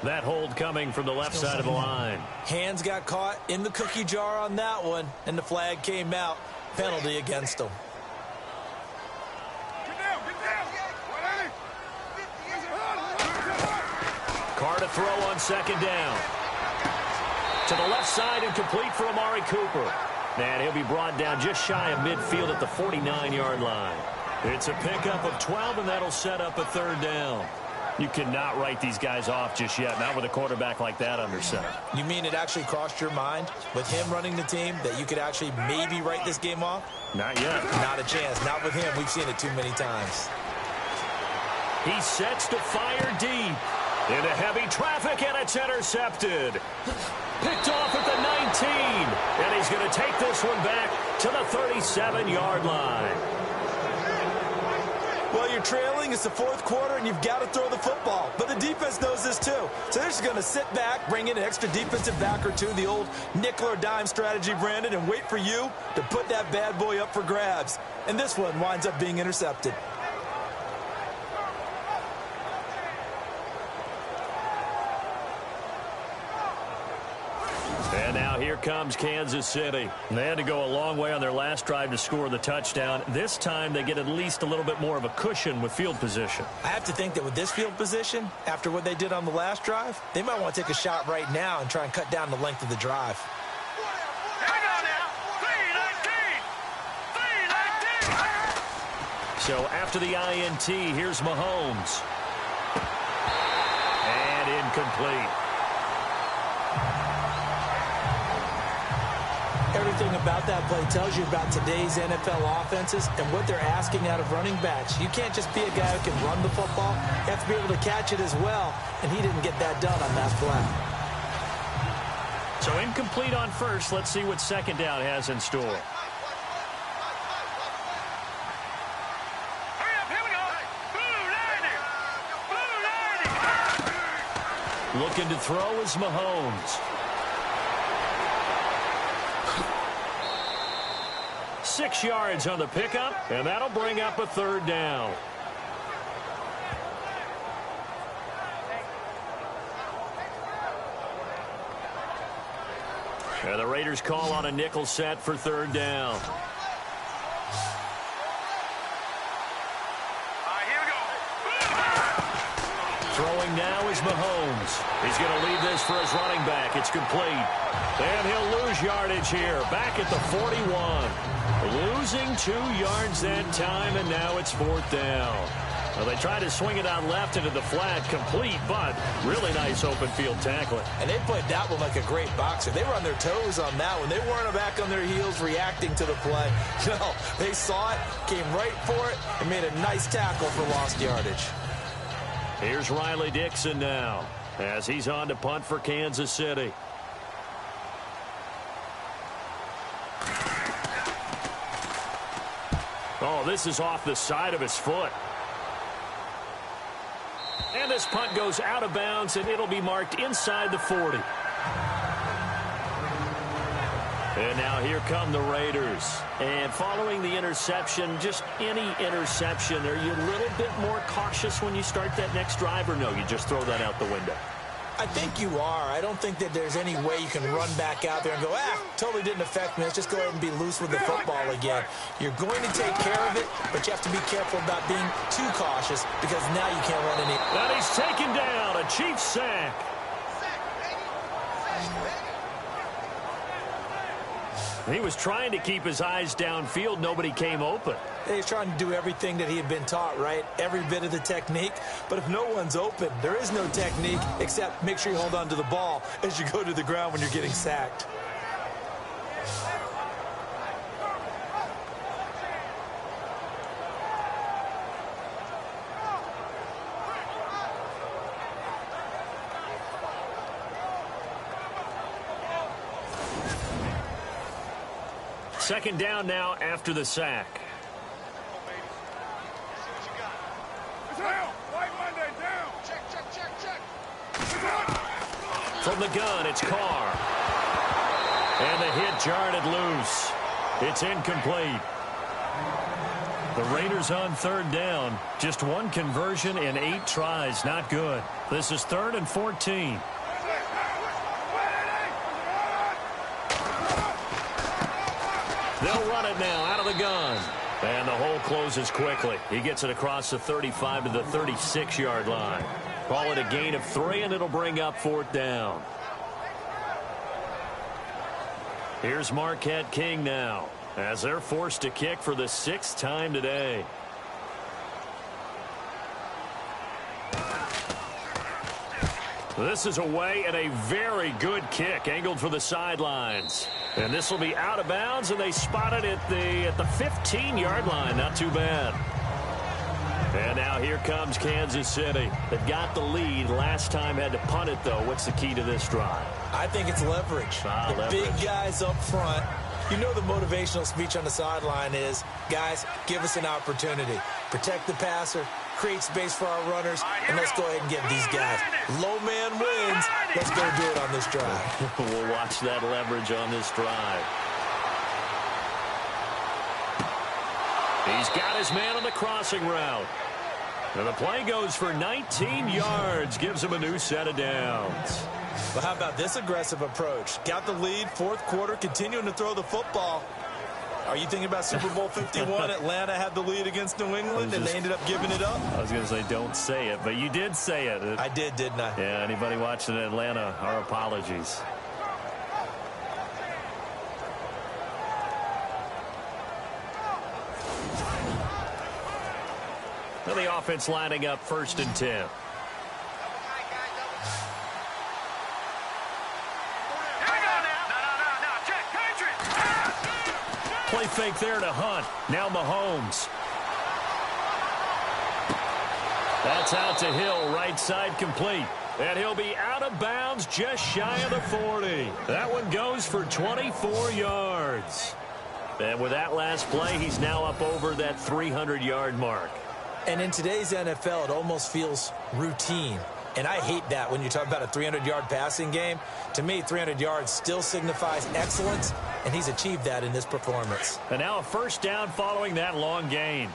That hold coming from the left side of the line. Hands got caught in the cookie jar on that one, and the flag came out. Penalty against him. Carr to throw on second down. To the left side and complete for Amari Cooper. And he'll be brought down just shy of midfield at the 49-yard line. It's a pickup of 12, and that'll set up a third down. You cannot write these guys off just yet, not with a quarterback like that under center. You mean it actually crossed your mind with him running the team that you could actually maybe write this game off? Not yet. Not a chance. Not with him. We've seen it too many times. He sets to fire deep. Into heavy traffic, and it's intercepted. Picked off at the 19. And he's going to take this one back to the 37-yard line. Well, you're trailing. It's the fourth quarter, and you've got to throw the football. But the defense knows this, too. So they're just going to sit back, bring in an extra defensive back or two, the old nickel or dime strategy, Brandon, and wait for you to put that bad boy up for grabs. And this one winds up being intercepted. And now here comes Kansas City. They had to go a long way on their last drive to score the touchdown. This time they get at least a little bit more of a cushion with field position. I have to think that with this field position, after what they did on the last drive, they might want to take a shot right now and try and cut down the length of the drive. So after the INT, here's Mahomes. And incomplete. Everything about that play tells you about today's NFL offenses and what they're asking out of running backs. You can't just be a guy who can run the football. You have to be able to catch it as well, and he didn't get that done on that play. So incomplete on first. Let's see what second down has in store. Looking to throw is Mahomes. 6 yards on the pickup, and that'll bring up a third down. And the Raiders call on a nickel set for third down. Throwing now is Mahomes. He's going to leave this for his running back. It's complete. And he'll lose yardage here. Back at the 41. Losing 2 yards that time, and now it's fourth down. Well, they tried to swing it out left into the flat, complete, but really nice open field tackling. And they played that one like a great boxer. They were on their toes on that one. They weren't back on their heels reacting to the play. No, they saw it, came right for it, and made a nice tackle for lost yardage. Here's Riley Dixon now as he's on to punt for Kansas City. Oh, this is off the side of his foot. And this punt goes out of bounds, and it'll be marked inside the 40. And now here come the Raiders. And following the interception, just any interception, are you a little bit more cautious when you start that next drive, or no, you just throw that out the window? I think you are. I don't think that there's any way you can run back out there and go, totally didn't affect me. Let's just go ahead and be loose with the football again. You're going to take care of it, but you have to be careful about being too cautious because now you can't run any. And he's taken down, a Chiefs sack. He was trying to keep his eyes downfield. Nobody came open. He's trying to do everything that he had been taught, right? Every bit of the technique. But if no one's open, there is no technique except make sure you hold on to the ball as you go to the ground when you're getting sacked. Second down now after the sack. From the gun, it's Carr. And the hit jarred it loose. It's incomplete. The Raiders on third down. Just one conversion in 8 tries. Not good. This is 3rd and 14. They'll run it now out of the gun. And the hole closes quickly. He gets it across the 35 to the 36-yard line. Call it a gain of 3, and it'll bring up 4th down. Here's Marquette King now, as they're forced to kick for the 6th time today. This is away and a very good kick, angled for the sidelines. And this will be out of bounds, and they spot it at the 15-yard line. Not too bad. And now here comes Kansas City. They've got the lead. Last time had to punt it, though. What's the key to this drive? I think it's leverage. The big guys up front. You know the motivational speech on the sideline is, guys, give us an opportunity. Protect the passer, create space for our runners, and let's go ahead and get these guys. Low man wins. Let's go do it on this drive. We'll watch that leverage on this drive. He's got his man on the crossing route. And the play goes for 19 yards. Gives him a new set of downs. Well, how about this aggressive approach? Got the lead, 4th quarter, continuing to throw the football. Are you thinking about Super Bowl 51? Atlanta had the lead against New England, and they ended up giving it up? I was going to say don't say it, but you did say it. I did, didn't I? Yeah, anybody watching Atlanta, our apologies. Well, the offense lining up 1st and 10. Play fake there to Hunt. Now Mahomes. That's out to Hill, right side complete. And he'll be out of bounds just shy of the 40. That one goes for 24 yards. And with that last play, he's now up over that 300-yard mark. And in today's NFL, it almost feels routine. And I hate that when you talk about a 300-yard passing game. To me, 300 yards still signifies excellence, and he's achieved that in this performance. And now a 1st down following that long gain.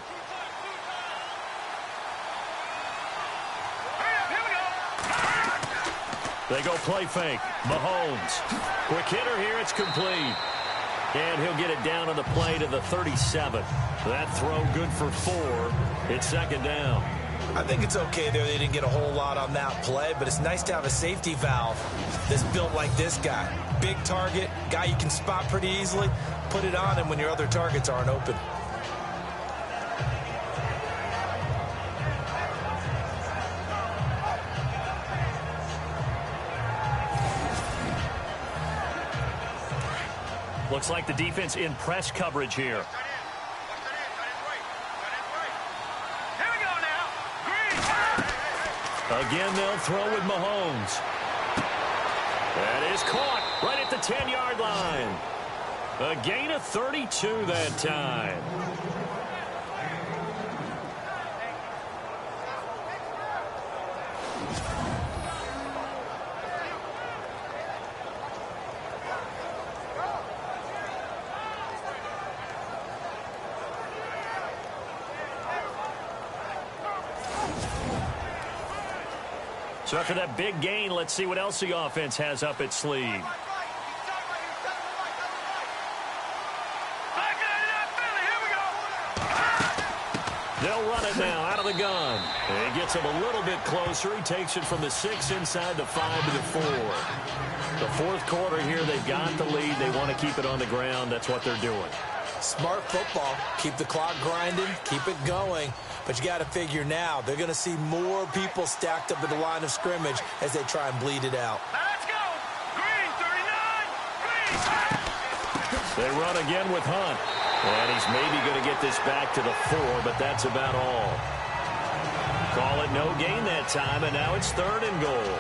They go play fake. Mahomes. Quick hitter here. It's complete. And he'll get it down on the play to the 37. That throw good for 4. It's 2nd down. I think it's okay there. They didn't get a whole lot on that play, but it's nice to have a safety valve that's built like this guy. Big target, guy you can spot pretty easily. Put it on him when your other targets aren't open. Looks like the defense in press coverage here. Again, they'll throw with Mahomes. That is caught right at the 10-yard line. A gain of 32 that time. So after that big gain, let's see what else the offense has up its sleeve. They'll run it now out of the gun. And he gets him a little bit closer. He takes it from the 6 inside the 5 to the 4. The fourth quarter here, they've got the lead. They want to keep it on the ground. That's what they're doing. Smart football. Keep the clock grinding. Keep it going. But you got to figure now, they're going to see more people stacked up at the line of scrimmage as they try and bleed it out. Let's go. Green, 39. Green. They run again with Hunt. And he's maybe going to get this back to the 4, but that's about all. Call it no gain that time, and now it's 3rd and goal.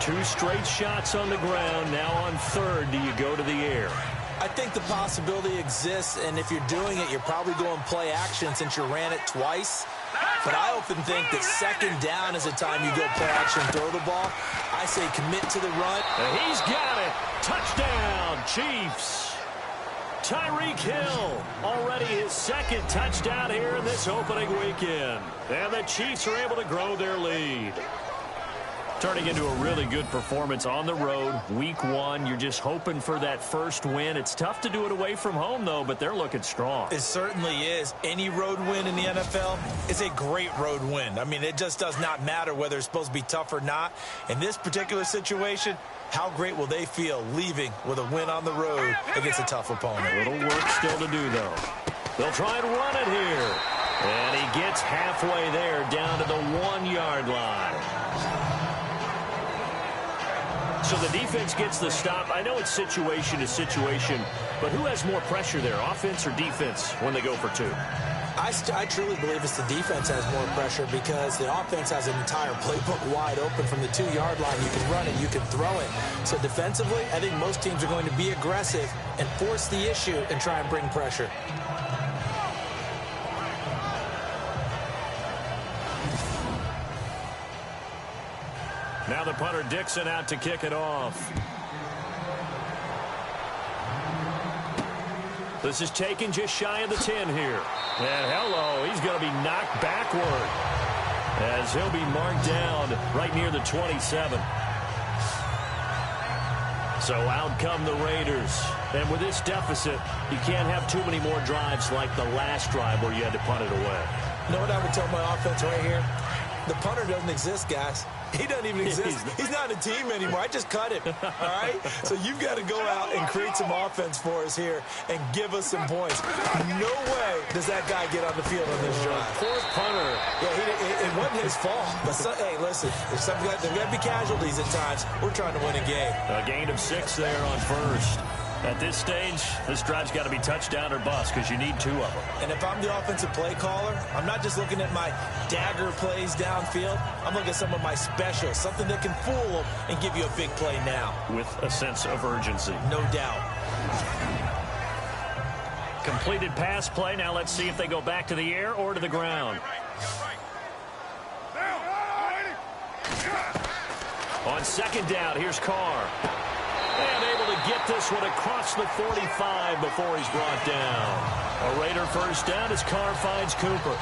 2 straight shots on the ground. Now on 3rd, do you go to the air? I think the possibility exists, and if you're doing it, you're probably going play action since you ran it twice. But I often think that 2nd down is the time you go play action, throw the ball. I say commit to the run. And he's got it. Touchdown, Chiefs. Tyreek Hill, already his 2nd touchdown here in this opening weekend. And the Chiefs are able to grow their lead. Turning into a really good performance on the road. Week 1, you're just hoping for that first win. It's tough to do it away from home, though, but they're looking strong. It certainly is. Any road win in the NFL is a great road win. I mean, it just does not matter whether it's supposed to be tough or not. In this particular situation, how great will they feel leaving with a win on the road against a tough opponent? A little work still to do, though. They'll try and run it here. And he gets halfway there down to the 1-yard line. So the defense gets the stop. I know it's situation to situation, but who has more pressure there, offense or defense, when they go for 2? I truly believe it's the defense has more pressure because the offense has an entire playbook wide open from the 2-yard line. You can run it, you can throw it. So defensively, I think most teams are going to be aggressive and force the issue and try and bring pressure. Now the punter Dixon out to kick it off. This is taken just shy of the 10 here. And hello, he's going to be knocked backward as he'll be marked down right near the 27. So out come the Raiders. And with this deficit, you can't have too many more drives like the last drive where you had to punt it away. You know what I would tell my offense right here? The punter doesn't exist, guys. He doesn't even exist. He's not a team anymore. I just cut him, all right? So you've got to go out and create some offense for us here and give us some points. No way does that guy get on the field on this drive. Poor punter. Yeah, it wasn't his fault. But, hey, listen, there's got to be casualties at times. We're trying to win a game. A gain of 6 there on 1st. At this stage, this drive's got to be touchdown or bust because you need 2 of them. And if I'm the offensive play caller, I'm not just looking at my dagger plays downfield. I'm looking at some of my specials, something that can fool them and give you a big play now. With a sense of urgency. No doubt. Completed pass play. Now let's see if they go back to the air or to the ground. On 2nd down, here's Carr. And able to get this one across the 45 before he's brought down. A Raider first down as Carr finds Cooper.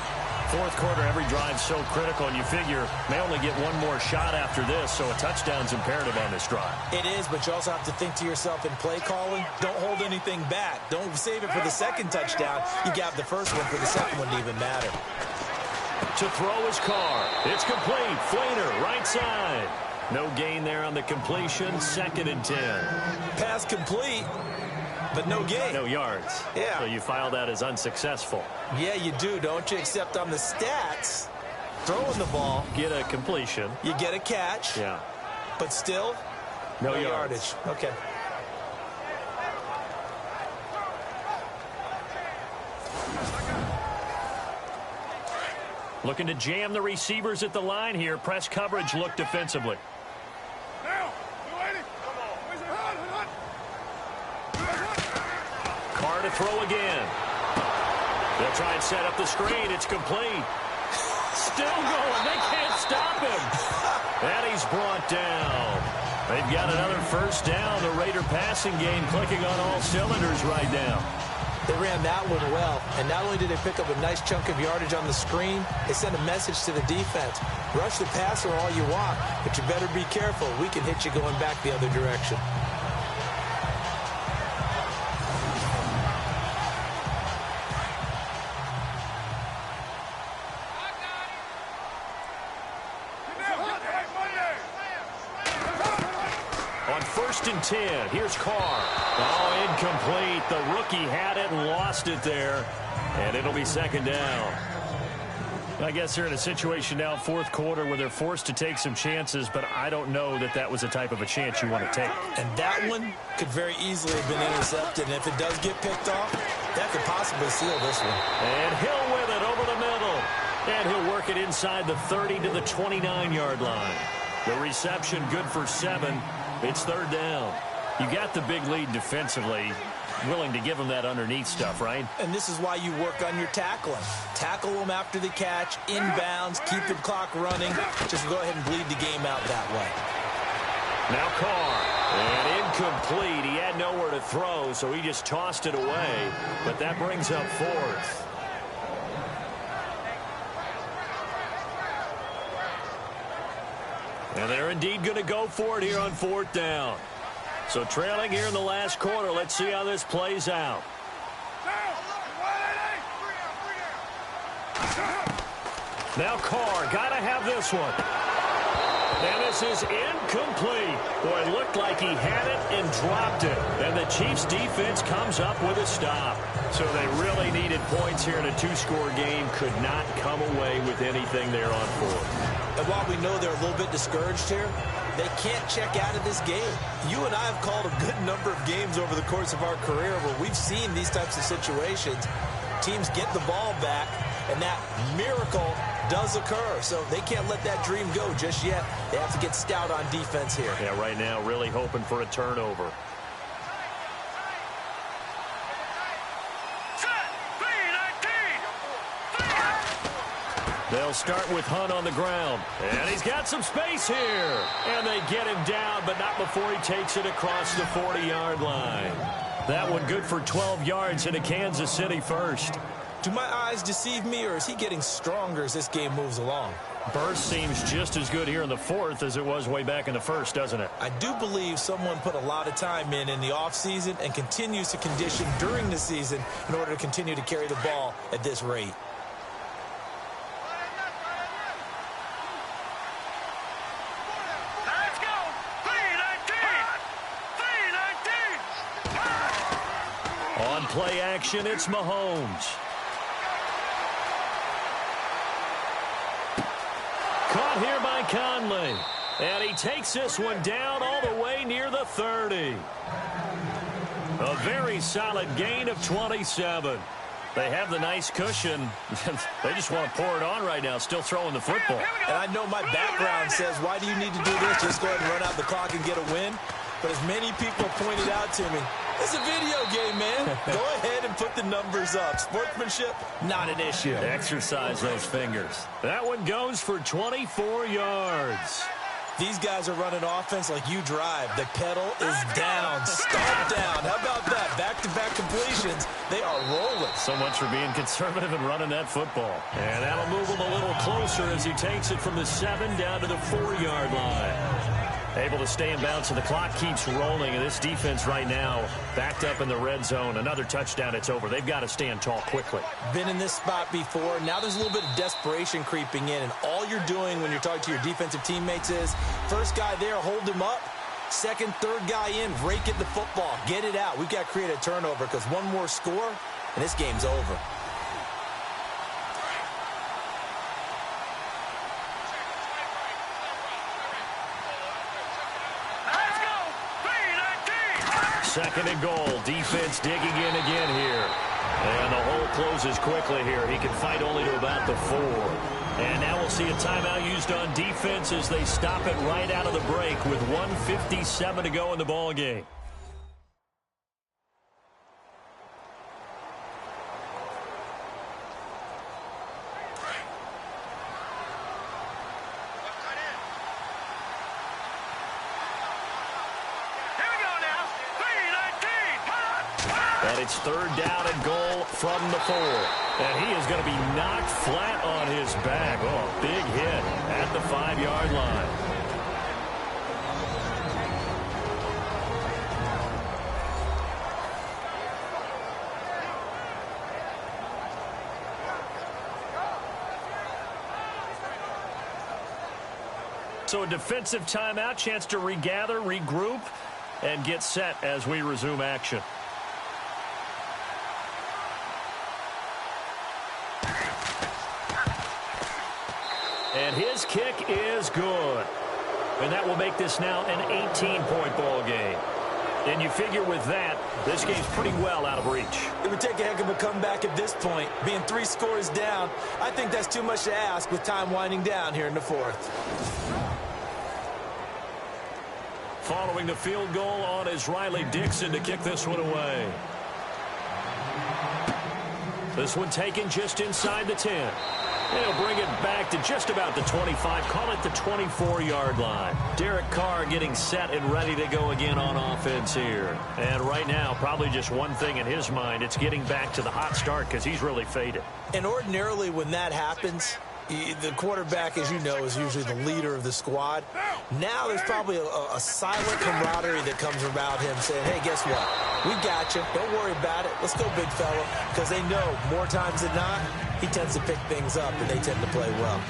Fourth quarter, every drive's so critical, and you figure may only get one more shot after this, so a touchdown's imperative on this drive. It is, but you also have to think to yourself in play calling, don't hold anything back. Don't save it for the 2nd touchdown. You got the first one for the 2nd one to even matter. To throw is Carr. It's complete. Flainer, right side. No gain there on the completion. 2nd and 10. Pass complete, but no gain. No yards. Yeah. So you file that as unsuccessful. Yeah, you do, don't you? Except on the stats, throwing the ball. Get a completion. You get a catch. Yeah. But still, no yardage. Okay. Looking to jam the receivers at the line here. Press coverage look defensively. Carr to throw again. They'll try and set up the screen. It's complete. Still going. They can't stop him. And he's brought down. They've got another first down. The Raider passing game clicking on all cylinders right now. They ran that one well, and not only did they pick up a nice chunk of yardage on the screen, they sent a message to the defense. Rush the passer all you want, but you better be careful. We can hit you going back the other direction. On 1st and 10, here's Carr. Oh, incomplete. The rookie had it and lost it there, and it'll be 2nd down. I guess they're in a situation now, 4th quarter, where they're forced to take some chances, but I don't know that that was the type of a chance you want to take. And that one could very easily have been intercepted, and if it does get picked off, that could possibly seal this one. And Hill with it over the middle. And he'll work it inside the 30 to the 29-yard line. The reception good for 7. It's 3rd down. You got the big lead defensively. Willing to give them that underneath stuff, right? And this is why you work on your tackling. Tackle them after the catch, inbounds, keep the clock running. Just go ahead and bleed the game out that way. Now Carr. And incomplete. He had nowhere to throw, so he just tossed it away. But that brings up 4th. And they're indeed going to go for it here on 4th down. So trailing here in the last quarter. Let's see how this plays out. Now Carr, got to have this one. And this is incomplete. Boy, it looked like he had it and dropped it. And the Chiefs defense comes up with a stop. So they really needed points here in a 2-score game. Could not come away with anything there on 4th. And while we know they're a little bit discouraged here, they can't check out of this game. You and I have called a good number of games over the course of our career where we've seen these types of situations. Teams get the ball back, and that miracle does occur. So they can't let that dream go just yet. They have to get stout on defense here. Yeah, right now really hoping for a turnover. They'll start with Hunt on the ground. And he's got some space here. And they get him down, but not before he takes it across the 40-yard line. That one good for 12 yards into Kansas City first. Do my eyes deceive me, or is he getting stronger as this game moves along? Burst seems just as good here in the 4th as it was way back in the 1st, doesn't it? I do believe someone put a lot of time in the offseason and continues to condition during the season in order to continue to carry the ball at this rate. On play action, it's Mahomes. Caught here by Conley. And he takes this one down all the way near the 30. A very solid gain of 27. They have the nice cushion. They just want to pour it on right now, still throwing the football. And I know my background says, why do you need to do this? Just go ahead and run out the clock and get a win. But as many people pointed out to me, it's a video game, man. Go ahead and put the numbers up. Sportsmanship, not an issue. Exercise those fingers. That one goes for 24 yards. These guys are running offense like you drive. The pedal is down. Stop down. How about that? Back-to-back completions. They are rolling. So much for being conservative and running that football. And that'll move him a little closer as he takes it from the 7 down to the 4-yard line. Able to stay in bounds, so the clock keeps rolling. And this defense right now backed up in the red zone. Another touchdown, it's over. They've got to stand tall quickly. Been in this spot before. Now there's a little bit of desperation creeping in. And all you're doing when you're talking to your defensive teammates is, first guy there, hold him up. Second, third guy in, rake at the football. Get it out. We've got to create a turnover because one more score, and this game's over. Second and goal. Defense digging in again here. And the hole closes quickly here. He can fight only to about the 4. And now we'll see a timeout used on defense as they stop it right out of the break with 1:57 to go in the ball game. And it's 3rd down and goal from the 4. And he is going to be knocked flat on his back. Oh, big hit at the 5-yard line. So a defensive timeout, chance to regather, regroup, and get set as we resume action. And his kick is good. And that will make this now an 18-point ball game. And you figure with that, this game's pretty well out of reach. It would take a heck of a comeback at this point. Being 3 scores down, I think that's too much to ask with time winding down here in the 4th. Following the field goal on is Riley Dixon to kick this one away. This one taken just inside the 10. And he'll bring it back to just about the 25. Call it the 24-yard line. Derek Carr getting set and ready to go again on offense here. And right now, probably just one thing in his mind. It's getting back to the hot start because he's really faded. And ordinarily when that happens, the quarterback, as you know, is usually the leader of the squad. Now there's probably a silent camaraderie that comes about him saying, hey, guess what? We got you. Don't worry about it. Let's go, big fella. Because they know more times than not, he tends to pick things up, and they tend to play well.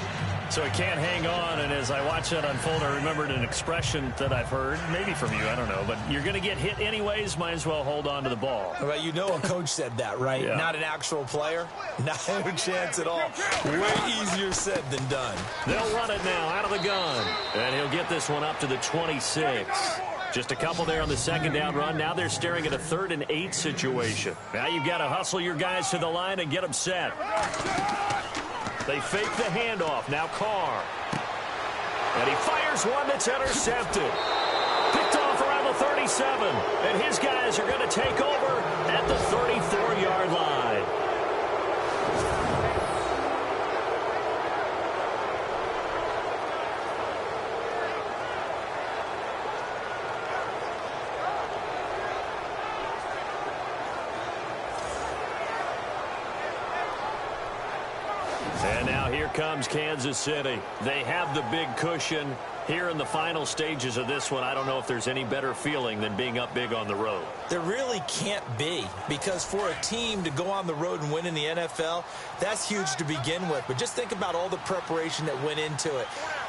So he can't hang on, and as I watch that unfold, I remembered an expression that I've heard, maybe from you, I don't know, but you're going to get hit anyways, might as well hold on to the ball. Well, you know a coach said that, right? Yeah. Not an actual player. Not a chance at all. Way easier said than done. They'll run it now out of the gun, and he'll get this one up to the 26. Just a couple there on the 2nd down run. Now they're staring at a 3rd and 8 situation. Now you've got to hustle your guys to the line and get them set. They fake the handoff. Now Carr. And he fires one that's intercepted. Picked off around the 37. And his guys are going to take over at the 34-yard line. And now here comes Kansas City. They have the big cushion. Here in the final stages of this one, I don't know if there's any better feeling than being up big on the road. There really can't be, because for a team to go on the road and win in the NFL, that's huge to begin with. But just think about all the preparation that went into it.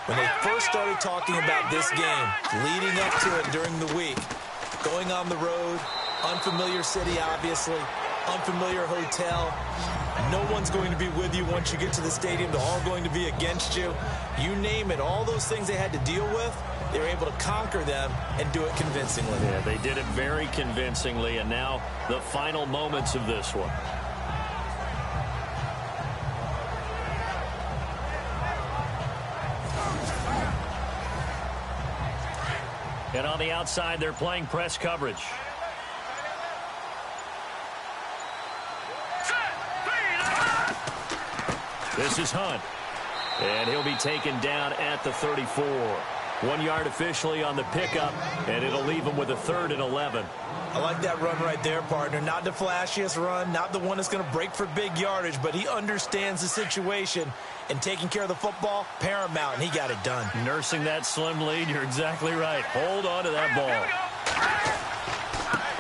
When they first started talking about this game, leading up to it during the week, going on the road, unfamiliar city, obviously, unfamiliar hotel. No one's going to be with you once you get to the stadium. They're all going to be against you. You name it. All those things they had to deal with, they were able to conquer them and do it convincingly. Yeah, they did it very convincingly, and now the final moments of this one. And on the outside, they're playing press coverage. This is Hunt. And he'll be taken down at the 34. 1 yard officially on the pickup, and it'll leave him with a 3rd and 11. I like that run right there, partner. Not the flashiest run, not the one that's going to break for big yardage, but he understands the situation, and taking care of the football, paramount, and he got it done. Nursing that slim lead, you're exactly right. Hold on to that ball.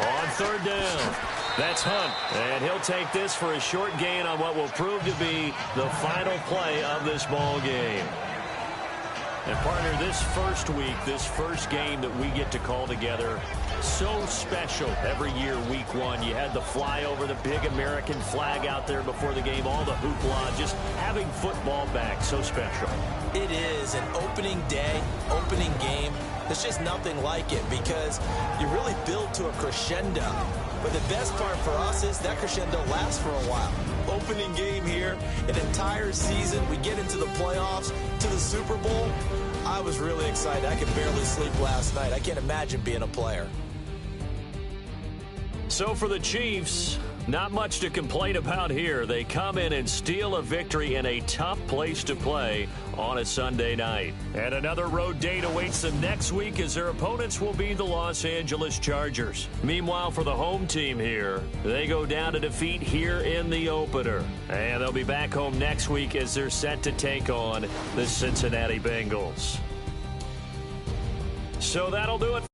On 3rd down. That's Hunt, and he'll take this for a short gain on what will prove to be the final play of this ball game. And, partner, this first week, this first game that we get to call together, so special every year, week 1. You had the flyover, the big American flag out there before the game, all the hoopla, just having football back, so special. It is an opening day, opening game. There's just nothing like it because you really build to a crescendo. But the best part for us is that crescendo lasts for a while. Opening game here, an entire season. We get into the playoffs, to the Super Bowl. I was really excited. I could barely sleep last night. I can't imagine being a player. So for the Chiefs, Not much to complain about here. They come in and steal a victory in a tough place to play on a Sunday night. And another road date awaits them next week as their opponents will be the Los Angeles Chargers. Meanwhile, for the home team here, they go down to defeat here in the opener. And they'll be back home next week as they're set to take on the Cincinnati Bengals. So that'll do it.